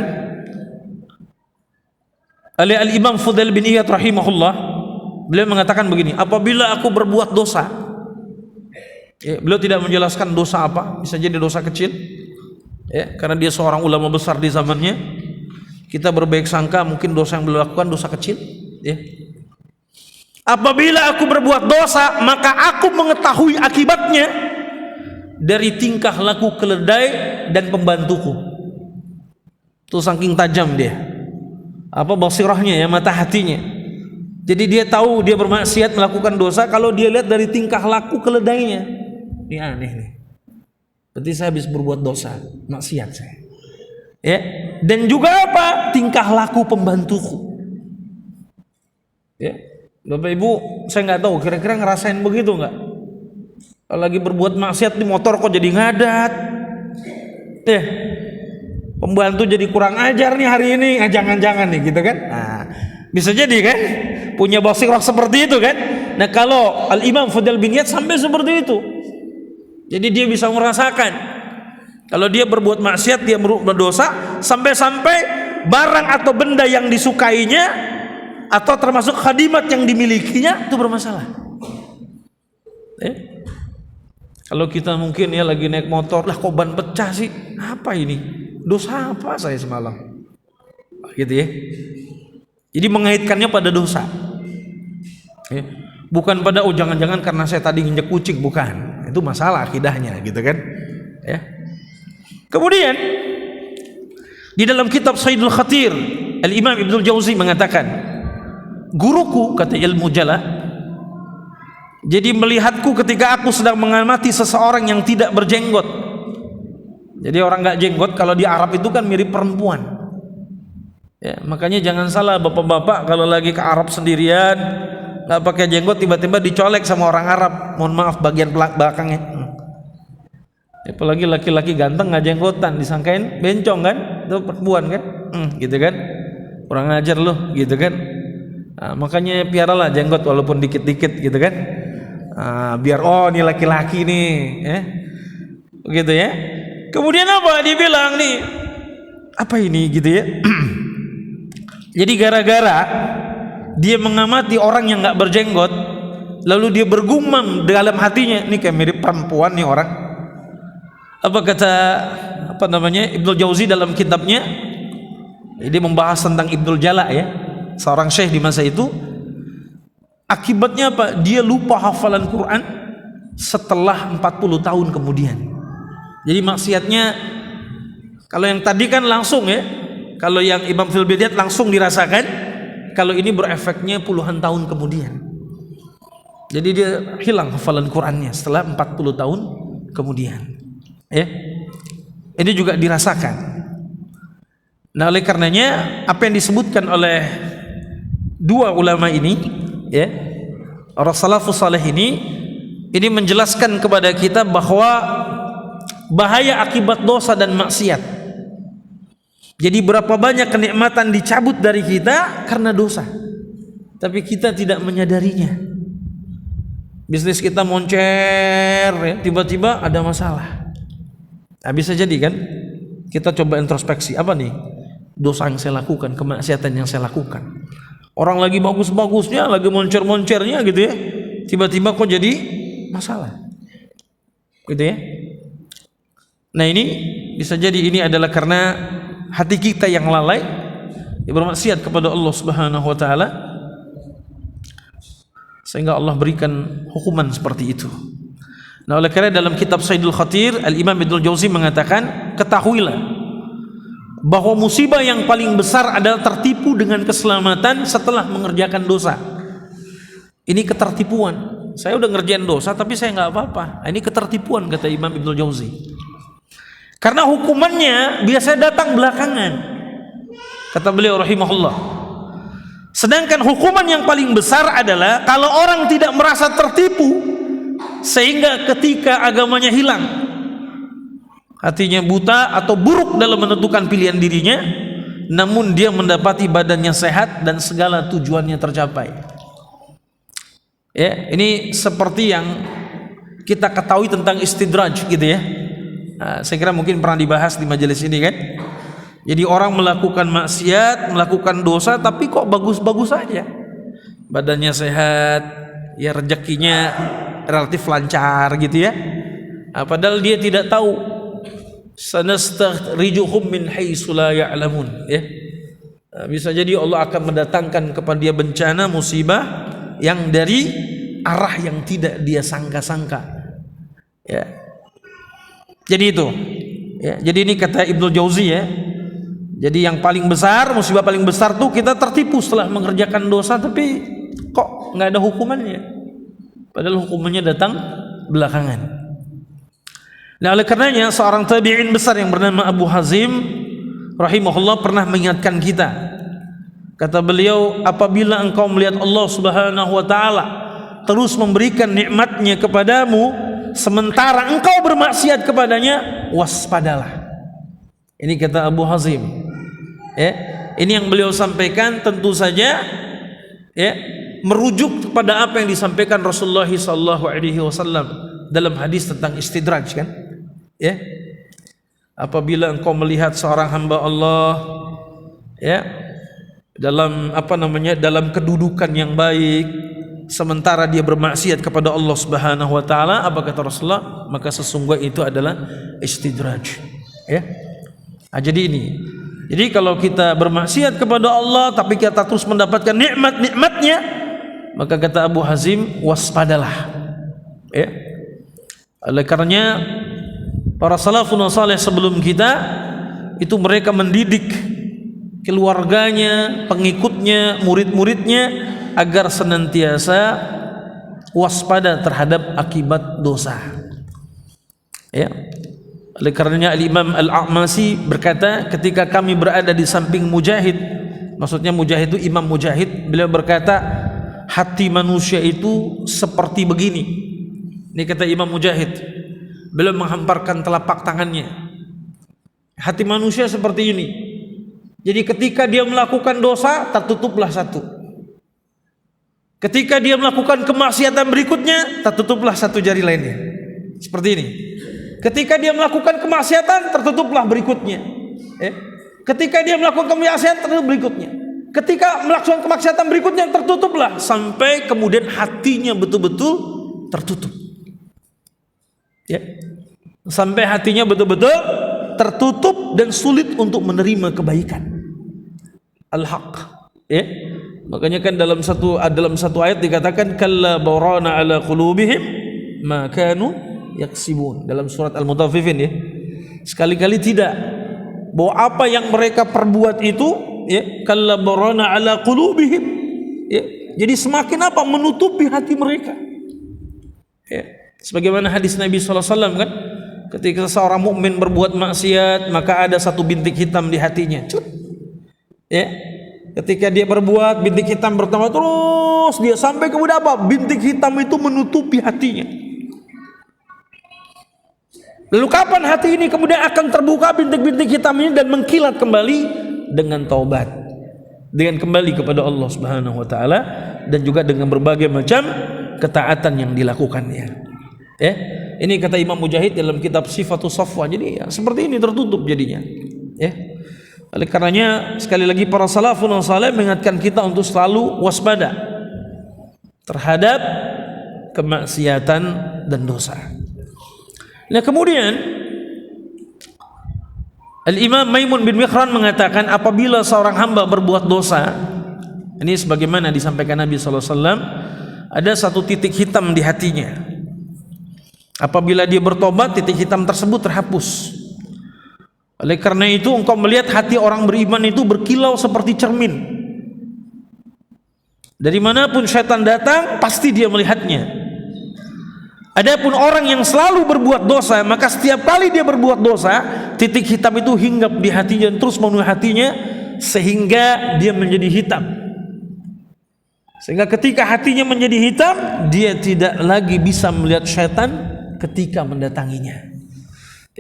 [SPEAKER 1] oleh Al-Imam Fudail bin Iyad rahimahullah, beliau mengatakan begini, apabila aku berbuat dosa, ya, beliau tidak menjelaskan dosa apa, bisa jadi dosa kecil, ya, karena dia seorang ulama besar di zamannya. Kita berbaik sangka mungkin dosa yang beliau lakukan dosa kecil, ya. Apabila aku berbuat dosa, maka aku mengetahui akibatnya dari tingkah laku keledai dan pembantuku. Itu saking tajam dia, basirahnya, ya, mata hatinya. Jadi dia tahu dia bermaksiat, melakukan dosa, kalau dia lihat dari tingkah laku keledainya, ini aneh nih, berarti saya habis berbuat dosa, maksiat saya, ya. Dan juga tingkah laku pembantuku, ya. Bapak Ibu, saya nggak tahu kira-kira ngerasain begitu nggak? Kalau lagi berbuat maksiat di motor kok jadi ngadat, pembantu jadi kurang ajar nih hari ini, jangan-jangan nih, gitu kan? Nah, bisa jadi kan, punya basirah seperti itu kan? Nah, kalau Al-Imam Fudail bin Iyad sampai seperti itu, jadi dia bisa merasakan kalau dia berbuat maksiat, dia berdosa, sampai-sampai barang atau benda yang disukainya atau termasuk khadimat yang dimilikinya itu bermasalah. Kalau kita mungkin, ya, lagi naik motor, lah kok ban pecah sih, apa ini, dosa apa saya semalam, gitu, ya. Jadi mengaitkannya pada dosa, ya. Bukan pada jangan-jangan karena saya tadi nginjek kucing, bukan, itu masalah akidahnya, gitu kan, ya. Kemudian di dalam kitab Saidul Khatir, Al-Imam Ibnul Jauzi mengatakan, guruku, kata ilmu jala, jadi melihatku ketika aku sedang mengamati seseorang yang tidak berjenggot. Jadi orang nggak jenggot kalau di Arab itu kan mirip perempuan, ya. Makanya jangan salah bapak-bapak kalau lagi ke Arab sendirian nggak pakai jenggot, tiba-tiba dicolek sama orang Arab, mohon maaf bagian belakangnya. Apalagi laki-laki ganteng nggak jenggotan, disangkain bencong kan, itu perempuan kan, gitu kan, kurang ajar loh, gitu kan. Nah, makanya piaralah jenggot walaupun dikit-dikit, gitu kan, biar ini laki-laki nih, begitu, ya. Kemudian dibilang nih, apa ini, gitu, ya. Jadi gara-gara dia mengamati orang yang nggak berjenggot, lalu dia bergumam dalam hatinya, ini kayak mirip perempuan nih orang. Apa kata Ibnul Jauzi dalam kitabnya, dia membahas tentang Ibnul Jala, ya, seorang syekh di masa itu. Akibatnya apa? Dia lupa hafalan Quran setelah 40 tahun kemudian. Jadi maksiatnya, kalau yang tadi kan langsung, ya, kalau yang Imam Fudail bin Iyad langsung dirasakan, kalau ini berefeknya puluhan tahun kemudian. Jadi dia hilang hafalan Qurannya setelah 40 tahun kemudian, ya. Ini juga dirasakan. Nah, oleh karenanya apa yang disebutkan oleh dua ulama ini, ya, orang salafus saleh ini menjelaskan kepada kita bahwa bahaya akibat dosa dan maksiat. Jadi berapa banyak kenikmatan dicabut dari kita karena dosa, tapi kita tidak menyadarinya. Bisnis kita moncer, ya, tiba-tiba ada masalah. Nah, bisa jadi kan kita coba introspeksi, apa nih dosa yang saya lakukan, kemaksiatan yang saya lakukan. Orang lagi bagus-bagusnya, lagi moncer-moncernya gitu ya, tiba-tiba kok jadi masalah gitu ya. Nah, ini bisa jadi ini adalah karena hati kita yang lalai, bermaksiat kepada Allah Subhanahu wa taala, sehingga Allah berikan hukuman seperti itu. Nah, oleh karena dalam kitab Saidul Khatir, Al-Imam Ibnul Jauzi mengatakan, ketahuilah bahwa musibah yang paling besar adalah tertipu dengan keselamatan setelah mengerjakan dosa. Ini ketertipuan. Saya udah ngerjain dosa tapi saya nggak apa-apa. Ini ketertipuan, kata Imam Ibnul Jauzi. Karena hukumannya biasanya datang belakangan, kata beliau rahimahullah. Sedangkan hukuman yang paling besar adalah kalau orang tidak merasa tertipu, sehingga ketika agamanya hilang, hatinya buta atau buruk dalam menentukan pilihan dirinya, namun dia mendapati badannya sehat dan segala tujuannya tercapai. Ya, ini seperti yang kita ketahui tentang istidraj gitu ya. Nah, saya kira mungkin pernah dibahas di majelis ini kan. Jadi orang melakukan maksiat, melakukan dosa, tapi kok bagus-bagus saja, badannya sehat, ya rezekinya relatif lancar gitu ya. Nah, padahal dia tidak tahu, sanastakhrijuhum min haitsu la ya'lamun, ya. Nah, bisa jadi Allah akan mendatangkan kepada dia bencana, musibah yang dari arah yang tidak dia sangka-sangka, ya. Jadi itu, ya. Jadi ini kata Ibnu Jauzi ya. Jadi yang paling besar, musibah paling besar tuh kita tertipu setelah mengerjakan dosa, tapi kok nggak ada hukumannya, padahal hukumannya datang belakangan. Nah, oleh karenanya seorang tabi'in besar yang bernama Abu Hazim rahimahullah pernah mengingatkan kita. Kata beliau, apabila engkau melihat Allah Subhanahu wa taala terus memberikan nikmatnya kepadamu sementara engkau bermaksiat kepadanya, waspadalah. Ini kata Abu Hazim. Ya, ini yang beliau sampaikan tentu saja ya merujuk kepada apa yang disampaikan Rasulullah SAW dalam hadis tentang istidraj kan. Ya, apabila engkau melihat seorang hamba Allah ya dalam dalam kedudukan yang baik sementara dia bermaksiat kepada Allah Subhanahu wa taala, apa kata Rasulullah, maka sesungguhnya itu adalah istidraj, ya. Nah, jadi kalau kita bermaksiat kepada Allah tapi kita terus mendapatkan nikmat-nikmatnya, maka kata Abu Hazim, waspadalah, ya. Oleh karenanya para salafun saleh sebelum kita itu mereka mendidik keluarganya, pengikutnya, murid-muridnya agar senantiasa waspada terhadap akibat dosa, ya. Oleh karenanya Al-Imam Al-A'masi berkata, ketika kami berada di samping Mujahid, maksudnya Mujahid itu Imam Mujahid, beliau berkata, hati manusia itu seperti begini. Ini kata Imam Mujahid, beliau menghamparkan telapak tangannya. Hati manusia seperti ini. Jadi ketika dia melakukan dosa, tertutuplah satu. Ketika dia melakukan kemaksiatan berikutnya, tertutuplah satu jari lainnya. Seperti ini. Ketika dia melakukan kemaksiatan, tertutuplah berikutnya. Ketika dia melakukan kemaksiatan, tertutup berikutnya. Ketika melakukan kemaksiatan berikutnya, tertutuplah sampai kemudian hatinya betul-betul tertutup. Ya. Sampai hatinya betul-betul tertutup dan sulit untuk menerima kebaikan. Al-haq. Ya. Makanya kan dalam satu ayat dikatakan kalla barana ala qulubihim ma kanu yaksibun, dalam surat Al-Mutaffifin ya. Sekali-kali tidak, bahwa apa yang mereka perbuat itu ya, kalla barana ala qulubihim ya. Jadi semakin apa? Menutupi hati mereka. Ya. Sebagaimana hadis Nabi sallallahu alaihi wasallam kan, Ketika seorang mukmin berbuat maksiat, maka ada satu bintik hitam di hatinya. Ya. Ketika dia berbuat, bintik hitam bertambah terus dia sampai kemudian apa? Bintik hitam itu menutupi hatinya. Lalu kapan hati ini kemudian akan terbuka bintik-bintik hitam ini dan mengkilat kembali? Dengan taubat, dengan kembali kepada Allah Subhanahu wa taala, dan juga dengan berbagai macam ketaatan yang dilakukannya. Ya. Ini kata Imam Mujahid dalam kitab Sifatus Safwa. Jadi ya, seperti ini tertutup jadinya. Ya. Oleh karenanya sekali lagi para salafun saleh mengingatkan kita untuk selalu waspada terhadap kemaksiatan dan dosa. Nah, kemudian Al-Imam Maimun bin Mihran mengatakan apabila seorang hamba berbuat dosa, ini sebagaimana disampaikan Nabi SAW, ada satu titik hitam di hatinya. Apabila dia bertobat, titik hitam tersebut terhapus. Oleh karena itu engkau melihat hati orang beriman itu berkilau seperti cermin. Dari manapun syaitan datang, pasti dia melihatnya. Adapun orang yang selalu berbuat dosa, maka setiap kali dia berbuat dosa, titik hitam itu hinggap di hatinya dan terus memenuhi hatinya sehingga dia menjadi hitam. Sehingga ketika hatinya menjadi hitam, dia tidak lagi bisa melihat syaitan ketika mendatanginya.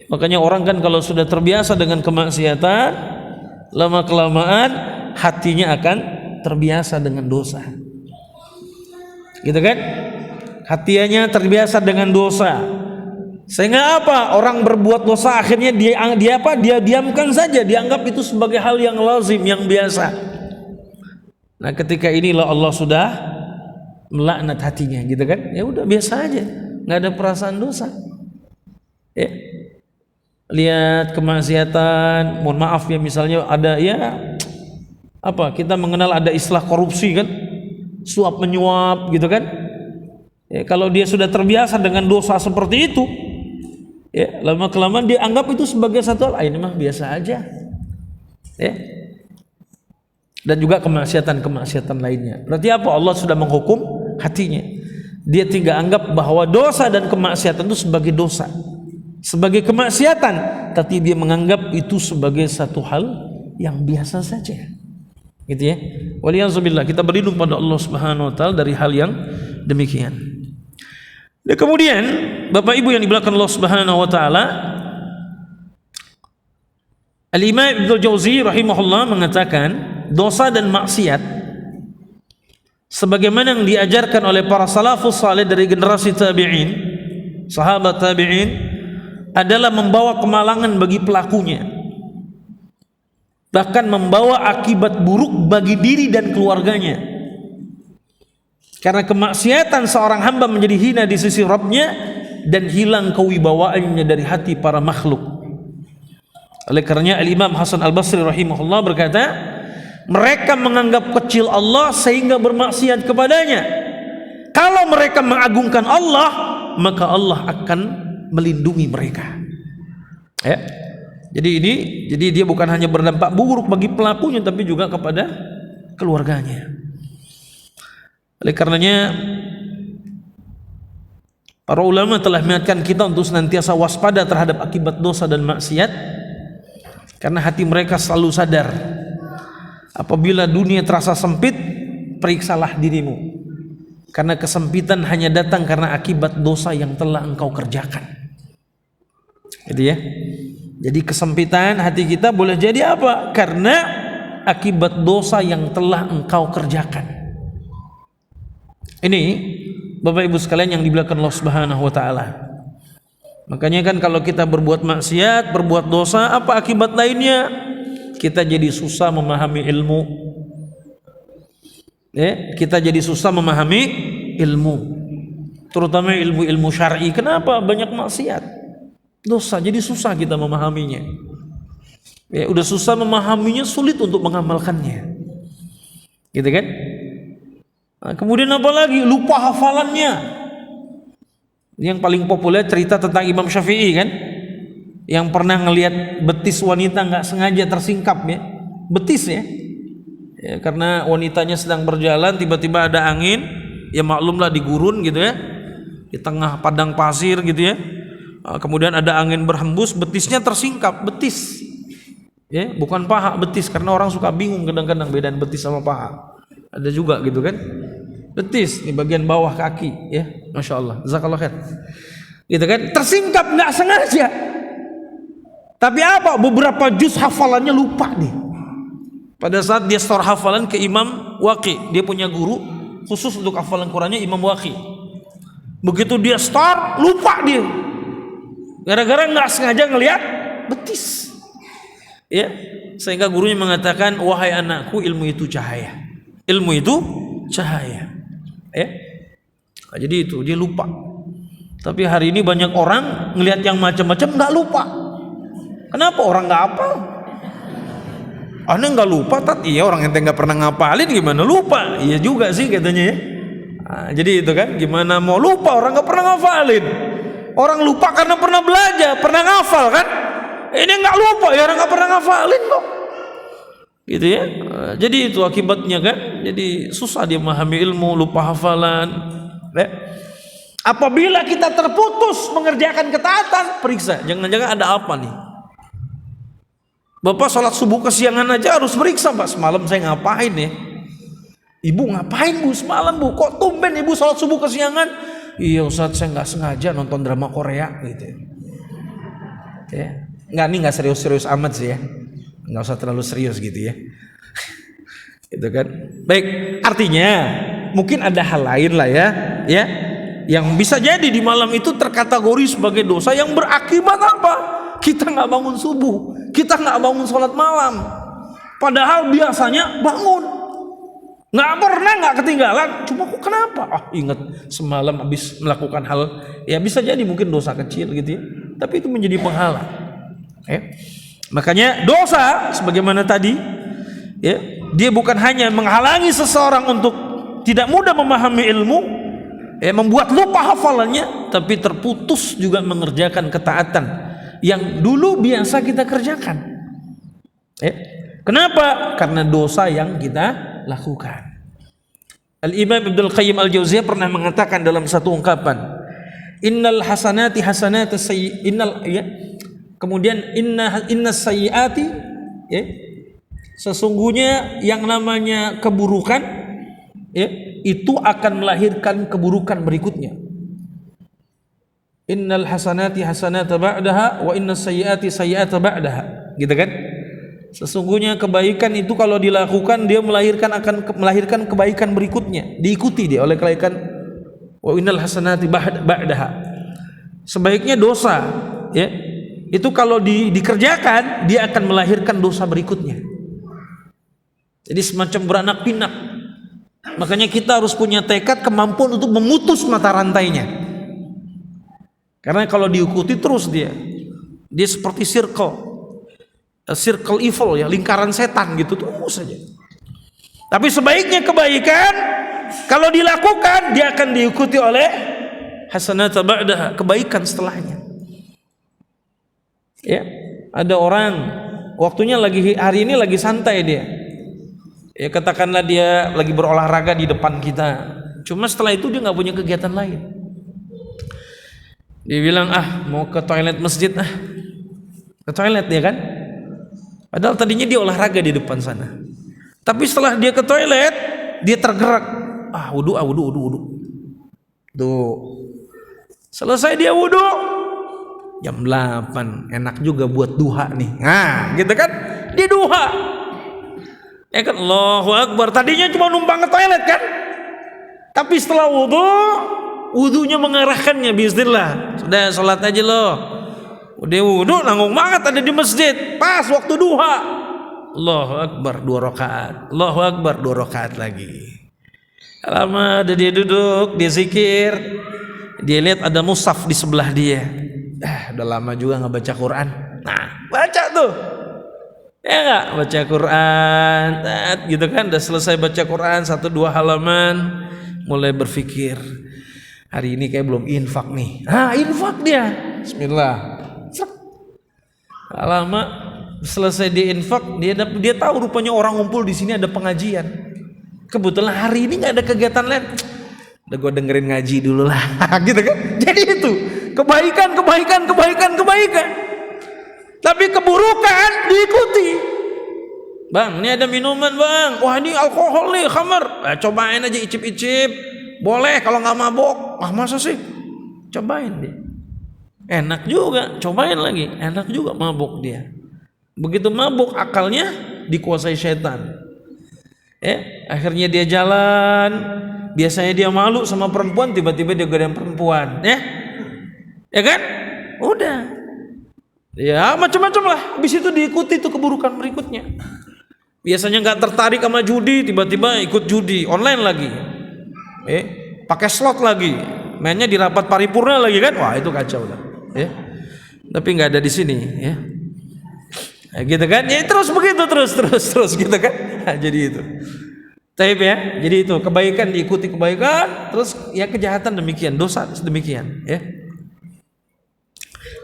[SPEAKER 1] Makanya orang kan kalau sudah terbiasa dengan kemaksiatan, lama-kelamaan hatinya akan terbiasa dengan dosa. Gitu kan? Hatinya terbiasa dengan dosa. Sehingga apa? Orang berbuat dosa akhirnya dia diamkan saja, dianggap itu sebagai hal yang lazim, yang biasa. Nah, ketika inilah Allah sudah melaknat hatinya, gitu kan? Ya udah biasa aja, nggak ada perasaan dosa. Ya. Lihat kemaksiatan, mohon maaf ya, misalnya ada ya apa? Kita mengenal ada istilah korupsi kan? Suap menyuap gitu kan? Ya, kalau dia sudah terbiasa dengan dosa seperti itu, ya lama-kelamaan dia anggap itu sebagai satu hal, ini mah biasa aja. Ya. Dan juga kemaksiatan lainnya. Berarti apa? Allah sudah menghukum hatinya. Dia tidak anggap bahwa dosa dan kemaksiatan itu sebagai dosa, sebagai kemaksiatan, tapi dia menganggap itu sebagai satu hal yang biasa saja. Gitu ya. Waliyazubillah, kita berlindung pada Allah Subhanahu wa taala dari hal yang demikian. Dan kemudian Bapak Ibu yang dimuliakan Allah Subhanahu wa taala, Al-Imam Ibnu Jauzi rahimahullah mengatakan dosa dan maksiat sebagaimana yang diajarkan oleh para salafus saleh dari generasi tabi'in, sahabat tabi'in, adalah membawa kemalangan bagi pelakunya, bahkan membawa akibat buruk bagi diri dan keluarganya. Karena kemaksiatan seorang hamba menjadi hina di sisi Rabbnya dan hilang kewibawaannya dari hati para makhluk. Oleh karenanya Al-Imam Hasan Al-Basri rahimahullah berkata, mereka menganggap kecil Allah sehingga bermaksiat kepadanya. Kalau mereka mengagungkan Allah, maka Allah akan melindungi mereka. Ya. Jadi dia bukan hanya berdampak buruk bagi pelakunya, tapi juga kepada keluarganya. Oleh karenanya para ulama telah mengingatkan kita untuk senantiasa waspada terhadap akibat dosa dan maksiat, karena hati mereka selalu sadar apabila dunia terasa sempit, periksalah dirimu, karena kesempitan hanya datang karena akibat dosa yang telah engkau kerjakan. Gitu ya. Jadi kesempitan hati kita boleh jadi apa? Karena akibat dosa yang telah engkau kerjakan. Ini Bapak Ibu sekalian yang dimuliakan Allah Subhanahu wa taala. Makanya kan kalau kita berbuat maksiat, berbuat dosa, apa akibat lainnya? Kita jadi susah memahami ilmu. Ya, kita jadi susah memahami ilmu. Terutama ilmu-ilmu syar'i. Kenapa? Banyak maksiat, dosa, jadi susah kita memahaminya. Ya, udah susah memahaminya, sulit untuk mengamalkannya. Gitu kan? Nah, kemudian apa lagi? Lupa hafalannya. Yang paling populer cerita tentang Imam Syafi'i kan, yang pernah ngelihat betis wanita nggak sengaja tersingkap ya, betis ya, karena wanitanya sedang berjalan, tiba-tiba ada angin, ya maklumlah di gurun gitu ya, di tengah padang pasir gitu ya, kemudian ada angin berhembus, betisnya tersingkap, betis. Ya, bukan paha, betis, karena orang suka bingung kadang-kadang bedaan betis sama paha. Ada juga gitu kan? Betis di bagian bawah kaki, ya. Masya Allah, jazakallah khair. Gitu kan? Tersingkap nggak sengaja. Tapi apa? Beberapa juz hafalannya lupa nih. Pada saat dia store hafalan ke Imam Waqi, dia punya guru khusus untuk hafalan Qurannya, Imam Waqi. Begitu dia store, lupa dia. Gara-gara nggak sengaja ngelihat betis. Ya, sehingga gurunya mengatakan, wahai anakku, ilmu itu cahaya. Ilmu itu cahaya. Ya, nah, jadi itu dia lupa. Tapi hari ini banyak orang ngelihat yang macam-macam nggak lupa. Kenapa orang nggak hafal? Aneh nggak lupa, iya orang ente nggak pernah ngapalin gimana lupa? Iya juga sih katanya ya. Nah, jadi itu kan gimana mau lupa orang nggak pernah ngafalin? Orang lupa karena pernah belajar, pernah ngafal kan? Ini nggak lupa ya orang nggak pernah ngafalin kok. Gitu ya. Nah, jadi itu akibatnya kan. Jadi susah dia memahami ilmu, lupa hafalan. Ya. Apabila kita terputus mengerjakan ketaatan, periksa, jangan-jangan ada apa nih? Bapak sholat subuh kesiangan aja harus periksa, Pak. Semalam saya ngapain ya? Ibu ngapain Bu semalam Bu? Kok tumben Ibu sholat subuh kesiangan? Iya Ustaz, saya nggak sengaja nonton drama Korea gitu. Ya, nggak serius-serius amat sih ya. Nggak usah terlalu serius gitu ya. Itu kan. Baik, artinya mungkin ada hal lain lah ya, yang bisa jadi di malam itu terkategori sebagai dosa yang berakibat apa? Kita nggak bangun subuh, kita nggak bangun sholat malam, padahal biasanya bangun, nggak pernah nggak ketinggalan. Cuma kok kenapa? Ingat semalam habis melakukan hal, ya bisa jadi mungkin dosa kecil gitu ya, tapi itu menjadi penghalang. Makanya dosa sebagaimana tadi, ya, dia bukan hanya menghalangi seseorang untuk tidak mudah memahami ilmu, membuat lupa hafalannya, tapi terputus juga mengerjakan ketaatan yang dulu biasa kita kerjakan. Kenapa? Karena dosa yang kita lakukan. Al-Imam Ibnu Qayyim Al-Jauziyah pernah mengatakan dalam satu ungkapan, innal hasanati hasanatu kemudian inna sayyiati, sesungguhnya yang namanya keburukan, itu akan melahirkan keburukan berikutnya. Innal hasanati hasanata ba'daha wa innas sayyiati sayyiata ba'daha. Gitu kan? Sesungguhnya kebaikan itu kalau dilakukan dia akan melahirkan kebaikan berikutnya, diikuti dia oleh kebaikan. Wa innal hasanati ba'daha. Sebaiknya dosa, ya, itu kalau dikerjakan dia akan melahirkan dosa berikutnya. Jadi semacam beranak pinak. Makanya kita harus punya tekad, kemampuan untuk memutus mata rantainya. Karena kalau diikuti terus dia seperti circle evil ya, lingkaran setan gitu terus saja. Tapi sebaiknya kebaikan kalau dilakukan dia akan diikuti oleh hasanata ba'daha, kebaikan setelahnya. Ya, ada orang waktunya hari ini lagi santai dia. Ya katakanlah dia lagi berolahraga di depan kita. Cuma setelah itu dia nggak punya kegiatan lain. Dia bilang mau ke toilet masjid ke toilet dia kan. Padahal tadinya dia olahraga di depan sana. Tapi setelah dia ke toilet dia tergerak. Wudu. Tuh. Selesai dia wudu. Jam 8. Enak juga buat duha nih. Nah, gitu kan? Dia duha. Ya kan, Allahu Akbar. Tadinya cuma numpang ke toilet kan? Tapi setelah wudunya mengarahkannya, bismillah. Sudah sholat aja loh. Udah wudu, nanggung banget ada di masjid. Pas waktu duha. Allahu Akbar 2 rakaat. Allahu Akbar 2 rakaat lagi. Lama ada dia duduk, dia zikir. Dia lihat ada mushaf di sebelah dia. Udah lama juga nggak baca Quran. Nah, baca tuh. Ya nggak baca Quran, gitu kan? Udah selesai baca Quran 1-2 halaman, mulai berpikir hari ini kayak belum infak nih. Infak dia. Bismillah. Lama selesai dia infak, dia tahu rupanya orang ngumpul di sini ada pengajian. Kebetulan hari ini nggak ada kegiatan lain. Udah gue dengerin ngaji dulu lah, gitu kan? Jadi itu Kebaikan. Tapi keburukan diikuti. Bang, ini ada minuman bang. Wah ini alkohol nih, khamar. Cobain aja, icip-icip. Boleh kalau nggak mabok. Masa sih? Cobain deh. Enak juga, cobain lagi. Enak juga, mabok dia. Begitu mabuk akalnya dikuasai setan. Akhirnya dia jalan. Biasanya dia malu sama perempuan, tiba-tiba dia gadang perempuan. Ya kan? Udah. Ya macam-macam lah. Habis itu diikuti tuh keburukan berikutnya. Biasanya nggak tertarik sama judi, tiba-tiba ikut judi online lagi. Pakai slot lagi. Mainnya di rapat paripurna lagi kan? Wah itu kacau lah. Tapi nggak ada di sini. Gitu kan? Ya terus begitu terus gitu kan? Jadi itu. Taib ya. Jadi itu kebaikan diikuti kebaikan, terus ya kejahatan demikian, dosa demikian.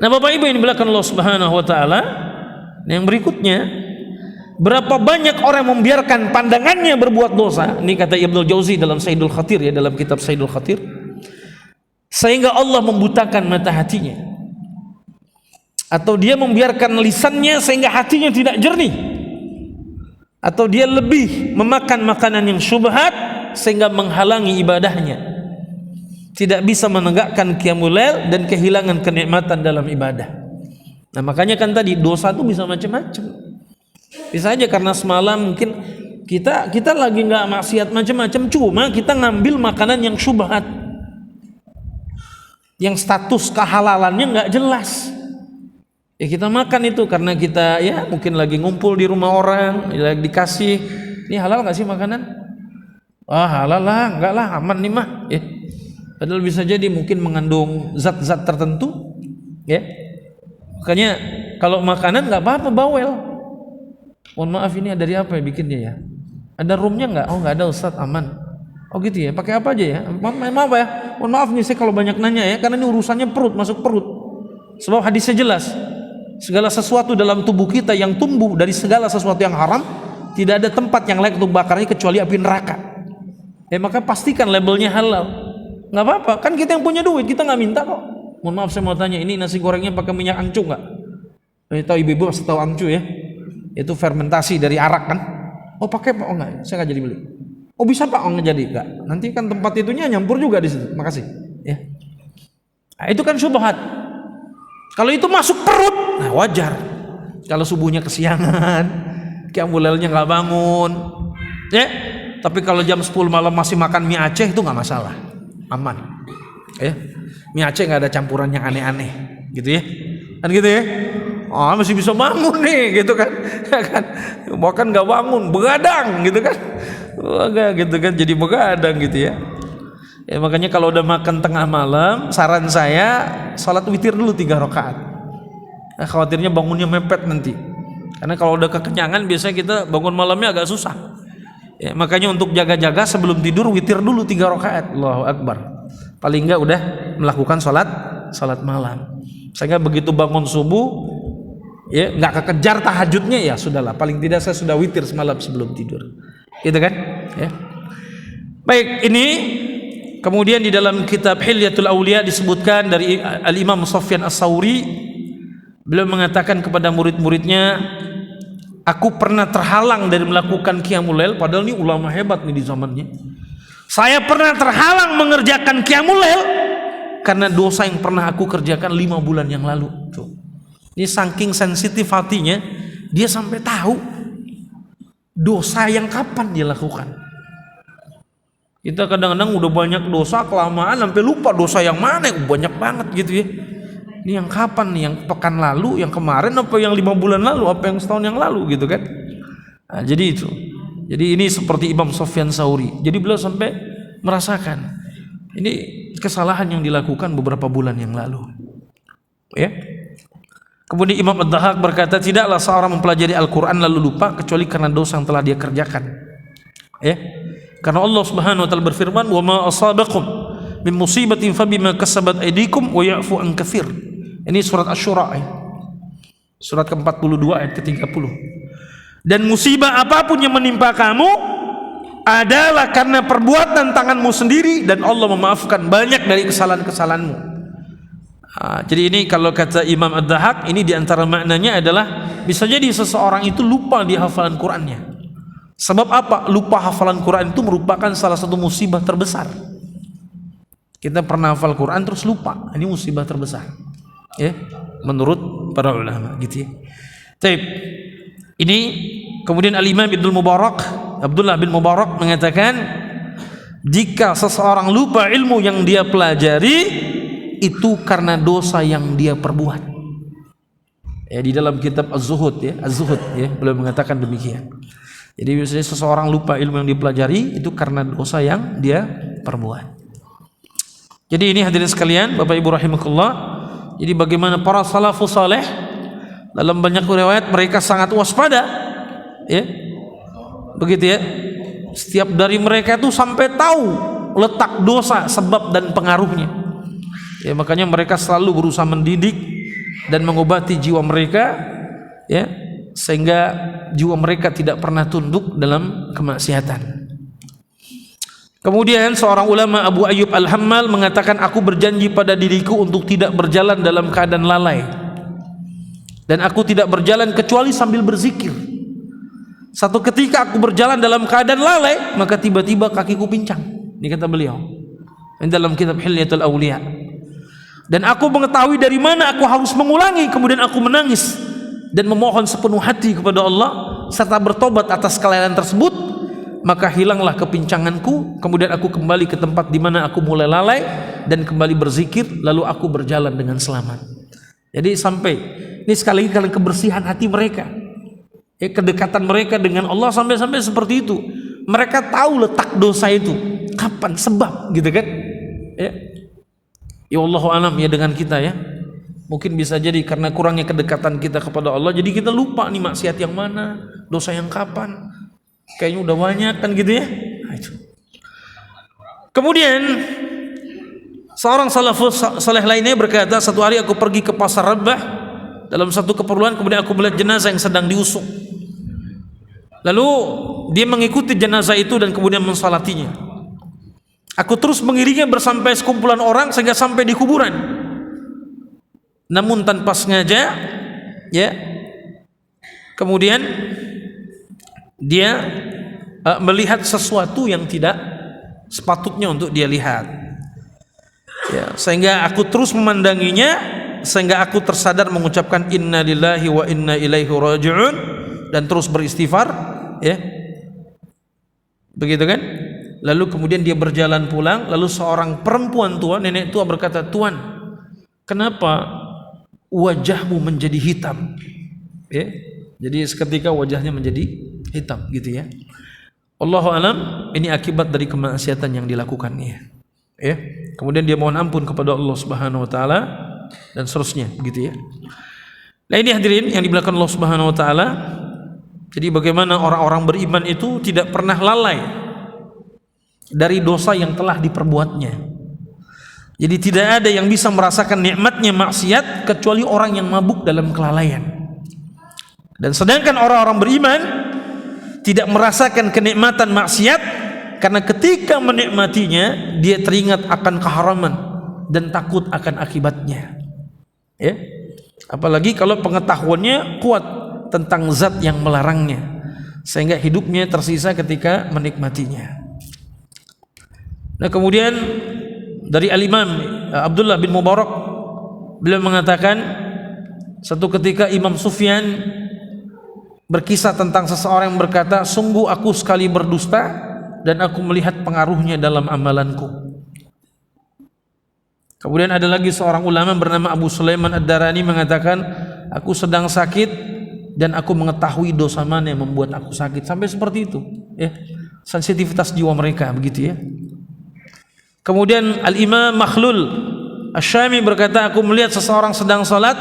[SPEAKER 1] Nah Bapak Ibu yang dimuliakan Allah Subhanahu Wa Taala, yang berikutnya, berapa banyak orang membiarkan pandangannya berbuat dosa. Ini kata Ibnu Jauzi dalam Saidul Khatir ya, dalam kitab Saidul Khatir, sehingga Allah membutakan mata hatinya, atau dia membiarkan lisannya sehingga hatinya tidak jernih, atau dia lebih memakan makanan yang syubhat sehingga menghalangi ibadahnya, tidak bisa menegakkan qiyamul lail dan kehilangan kenikmatan dalam ibadah. Nah makanya kan tadi dosa itu bisa macam-macam. Bisa aja karena semalam mungkin kita lagi nggak maksiat macam-macam, cuma kita ngambil makanan yang syubhat, yang status kehalalannya nggak jelas. Ya kita makan itu karena kita ya mungkin lagi ngumpul di rumah orang, lagi dikasih, ini halal nggak sih makanan? Halal lah, enggak lah, aman nih mah. Padahal bisa jadi mungkin mengandung zat-zat tertentu. Makanya kalau makanan nggak apa-apa bawel. Mohon maaf ini dari apa ya bikinnya ya? Ada roomnya nggak? Oh nggak ada Ustaz, aman. Oh gitu ya, pakai apa aja ya? Maaf ya, mohon maaf nih saya kalau banyak nanya ya, karena ini urusannya perut, masuk perut. Sebab hadisnya jelas. Segala sesuatu dalam tubuh kita yang tumbuh dari segala sesuatu yang haram, tidak ada tempat yang layak untuk bakarnya kecuali api neraka. Maka pastikan labelnya halal. Nggak apa-apa, kan kita yang punya duit, kita nggak minta kok. Mohon maaf saya mau tanya, ini nasi gorengnya pakai minyak angcu nggak? Tahu ibu-ibu pasti tahu angcu ya? Itu fermentasi dari arak kan? Oh pakai pak? Oh nggak, saya nggak jadi beli. Oh bisa pak? Oh nggak jadi nggak. Nanti kan tempat itunya nyampur juga di situ. Makasih. Nah, itu kan syubhat. Kalau itu masuk perut, nah wajar. Kalau subuhnya kesiangan, qiyamul lailnya nggak bangun, Tapi kalau jam 10 malam masih makan mie Aceh itu nggak masalah, aman. Mie Aceh nggak ada campuran yang aneh-aneh, gitu ya. Kan gitu ya. Masih bisa bangun nih, gitu kan? Bahkan nggak bangun, begadang, gitu kan? Gitu kan, jadi begadang gitu ya. Makanya kalau udah makan tengah malam, saran saya sholat witir dulu 3 rakaat. Khawatirnya bangunnya mepet nanti. Karena kalau udah kekenyangan biasanya kita bangun malamnya agak susah. Makanya untuk jaga-jaga sebelum tidur witir dulu 3 rakaat. Allahu Akbar. Paling enggak udah melakukan sholat malam. Sehingga begitu bangun subuh, nggak kekejar tahajudnya, ya sudahlah. Paling tidak saya sudah witir semalam sebelum tidur. Gitu kan? Baik, ini kemudian di dalam kitab Hilyatul Auliya disebutkan dari Al-Imam Sufyan As-Tsauri, beliau mengatakan kepada murid-muridnya, aku pernah terhalang dari melakukan qiyamul lail, padahal ini ulama hebat nih di zamannya. Saya pernah terhalang mengerjakan qiyamul lail karena dosa yang pernah aku kerjakan 5 bulan yang lalu. Tuh. Ini saking sensitif hatinya, dia sampai tahu dosa yang kapan dia lakukan. Kita kadang-kadang udah banyak dosa, kelamaan sampai lupa dosa yang mana, banyak banget gitu ya. Ini yang kapan nih, yang pekan lalu, yang kemarin, apa yang 5 bulan lalu, apa yang setahun yang lalu gitu kan. Nah, jadi itu. Jadi ini seperti Imam Sufyan Tsauri. Jadi beliau sampai merasakan ini kesalahan yang dilakukan beberapa bulan yang lalu. Kemudian Imam Ad-Dhahhak berkata, tidaklah seorang mempelajari Al-Quran lalu lupa kecuali karena dosa yang telah dia kerjakan. Karena Allah Subhanahu wa taala berfirman, "Wa ma asabakum min musibatin fabima kasabat aydikum wa ya'fu an katsir." Ini surat Asy-Syura surat ke-42 ayat ke-30. Dan musibah apapun yang menimpa kamu adalah karena perbuatan tanganmu sendiri, dan Allah memaafkan banyak dari kesalahan-kesalahanmu. Jadi ini kalau kata Imam Ad-Dahhak, ini diantara maknanya adalah bisa jadi seseorang itu lupa di hafalan Qur'annya. Sebab apa? Lupa hafalan Qur'an itu merupakan salah satu musibah terbesar. Kita pernah hafal Qur'an terus lupa, ini musibah terbesar. Ya, menurut para ulama gitu ya. Baik. Ini kemudian Al-Imam Abdullah bin Mubarak mengatakan, jika seseorang lupa ilmu yang dia pelajari itu karena dosa yang dia perbuat. Ya, di dalam kitab Az-Zuhud ya, beliau mengatakan demikian. Jadi biasanya seseorang lupa ilmu yang dipelajari itu karena dosa yang dia perbuat. Jadi ini hadirin sekalian, Bapak Ibu rahimakumullah. Jadi bagaimana para salafus saleh dalam banyak riwayat mereka sangat waspada, ya, begitu ya. Setiap dari mereka itu sampai tahu letak dosa, sebab dan pengaruhnya. Ya, makanya mereka selalu berusaha mendidik dan mengobati jiwa mereka, ya, sehingga jiwa mereka tidak pernah tunduk dalam kemaksiatan. Kemudian seorang ulama, Abu Ayyub Al-Hammal, mengatakan, aku berjanji pada diriku untuk tidak berjalan dalam keadaan lalai, dan aku tidak berjalan kecuali sambil berzikir. Satu ketika aku berjalan dalam keadaan lalai, maka tiba-tiba kakiku pincang. Ini kata beliau dalam kitab Hilyatul Awliya. Dan aku mengetahui dari mana aku harus mengulangi. Kemudian aku menangis dan memohon sepenuh hati kepada Allah serta bertobat atas kelalaian tersebut. Maka hilanglah kepincanganku. Kemudian aku kembali ke tempat di mana aku mulai lalai dan kembali berzikir. Lalu aku berjalan dengan selamat. Jadi sampai ini sekali lagi kalian kebersihan hati mereka, ya, kedekatan mereka dengan Allah sampai seperti itu. Mereka tahu letak dosa itu kapan, sebab, gitu kan? Ya Allahu alam ya dengan kita ya. Mungkin bisa jadi karena kurangnya kedekatan kita kepada Allah, jadi kita lupa nih maksiat yang mana, dosa yang kapan. Kayaknya udah banyak kan gitu ya. Nah, itu. Kemudian seorang salafus saleh lainnya berkata, satu hari aku pergi ke pasar Rabbah dalam satu keperluan, kemudian aku melihat jenazah yang sedang diusung. Lalu dia mengikuti jenazah itu dan kemudian mensalatinya. Aku terus mengiringnya bersampai sekumpulan orang sehingga sampai di kuburan. Namun tanpa sengaja, ya, kemudian dia melihat sesuatu yang tidak sepatutnya untuk dia lihat. Ya, sehingga aku terus memandanginya sehingga aku tersadar mengucapkan inna lillahi wa inna ilaihi raji'un dan terus beristighfar, ya. Begitu kan? Lalu kemudian dia berjalan pulang. Lalu seorang perempuan tua, nenek tua, berkata, Tuan, kenapa wajahmu menjadi hitam? Ya, jadi seketika wajahnya menjadi hitam, gitu ya. Allahu alam, ini akibat dari kemaksiatan yang dilakukannya. Ya, kemudian dia mohon ampun kepada Allah Subhanahu Wa Taala dan seterusnya, gitu ya. Nah ini hadirin yang dimuliakan Allah Subhanahu Wa Taala. Jadi bagaimana orang-orang beriman itu tidak pernah lalai dari dosa yang telah diperbuatnya. Jadi tidak ada yang bisa merasakan nikmatnya maksiat kecuali orang yang mabuk dalam kelalaian. Dan sedangkan orang-orang beriman tidak merasakan kenikmatan maksiat karena ketika menikmatinya dia teringat akan keharaman dan takut akan akibatnya. Ya. Apalagi kalau pengetahuannya kuat tentang zat yang melarangnya, sehingga hidupnya tersisa ketika menikmatinya. Nah kemudian dari Al-Imam Abdullah bin Mubarak, beliau mengatakan, satu ketika Imam Sufyan berkisah tentang seseorang yang berkata, sungguh aku sekali berdusta dan aku melihat pengaruhnya dalam amalanku. Kemudian ada lagi seorang ulama bernama Abu Sulaiman Ad-Darani mengatakan, aku sedang sakit dan aku mengetahui dosa mana yang membuat aku sakit. Sampai seperti itu, ya, sensitivitas jiwa mereka, begitu ya. Kemudian Al-Imam Makhlul Asy-Syami berkata, aku melihat seseorang sedang salat,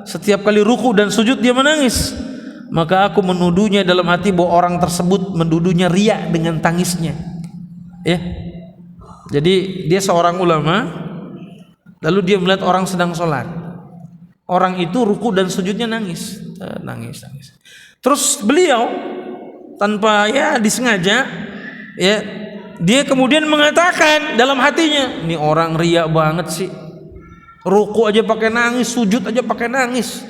[SPEAKER 1] setiap kali ruku dan sujud dia menangis. Maka aku menuduhnya dalam hati bahwa orang tersebut menuduhnya riya dengan tangisnya. Ya. Jadi dia seorang ulama, lalu dia melihat orang sedang salat. Orang itu ruku dan sujudnya nangis. Terus beliau tanpa ya disengaja, ya, dia kemudian mengatakan dalam hatinya, ini orang riya banget sih, ruku aja pakai nangis, sujud aja pakai nangis.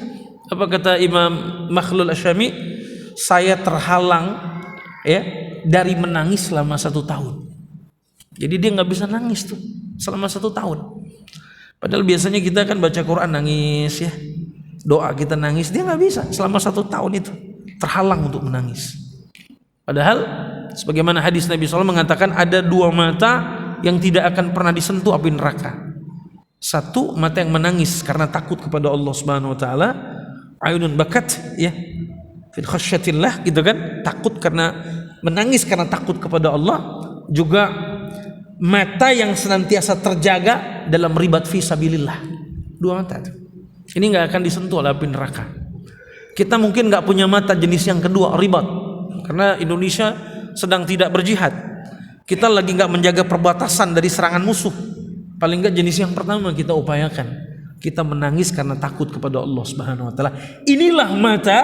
[SPEAKER 1] Apa kata Imam Makhlul Asyami? Saya terhalang ya dari menangis selama 1 tahun. Jadi dia nggak bisa nangis tuh selama 1 tahun. Padahal biasanya kita kan baca Quran nangis ya, doa kita nangis, dia nggak bisa selama 1 tahun itu terhalang untuk menangis. Padahal sebagaimana hadis Nabi SAW mengatakan ada 2 mata yang tidak akan pernah disentuh api neraka. Satu, mata yang menangis karena takut kepada Allah Subhanahu wa taala, ayunun bakat ya, fil khasyatillah gitu kan, takut karena menangis karena takut kepada Allah. Juga mata yang senantiasa terjaga dalam ribat fi sabilillah. 2 mata itu. Ini nggak akan disentuh oleh api neraka. Kita mungkin nggak punya mata jenis yang kedua, ribat, karena Indonesia sedang tidak berjihad. Kita lagi nggak menjaga perbatasan dari serangan musuh. Paling nggak jenis yang pertama kita upayakan. Kita menangis karena takut kepada Allah Subhanahu wa taala. Inilah mata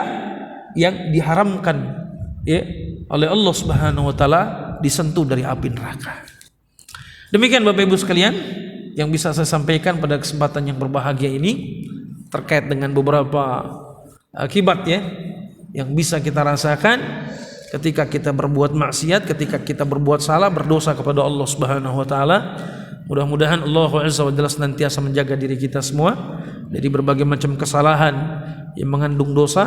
[SPEAKER 1] yang diharamkan ya oleh Allah Subhanahu wa taala disentuh dari api neraka. Demikian Bapak Ibu sekalian yang bisa saya sampaikan pada kesempatan yang berbahagia ini terkait dengan beberapa akibat ya yang bisa kita rasakan ketika kita berbuat maksiat, ketika kita berbuat salah, berdosa kepada Allah Subhanahu wa taala. Mudah-mudahan Allah Azza wa Jalla senantiasa menjaga diri kita semua dari berbagai macam kesalahan yang mengandung dosa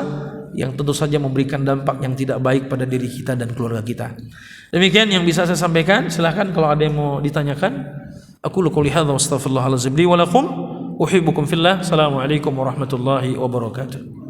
[SPEAKER 1] yang tentu saja memberikan dampak yang tidak baik pada diri kita dan keluarga kita. Demikian yang bisa saya sampaikan. Silahkan kalau ada yang mau ditanyakan. Aku qouli hadza wa astaghfirullahalazim li wa lakum. Uhibbukum fillah. Assalamualaikum warahmatullahi wabarakatuh.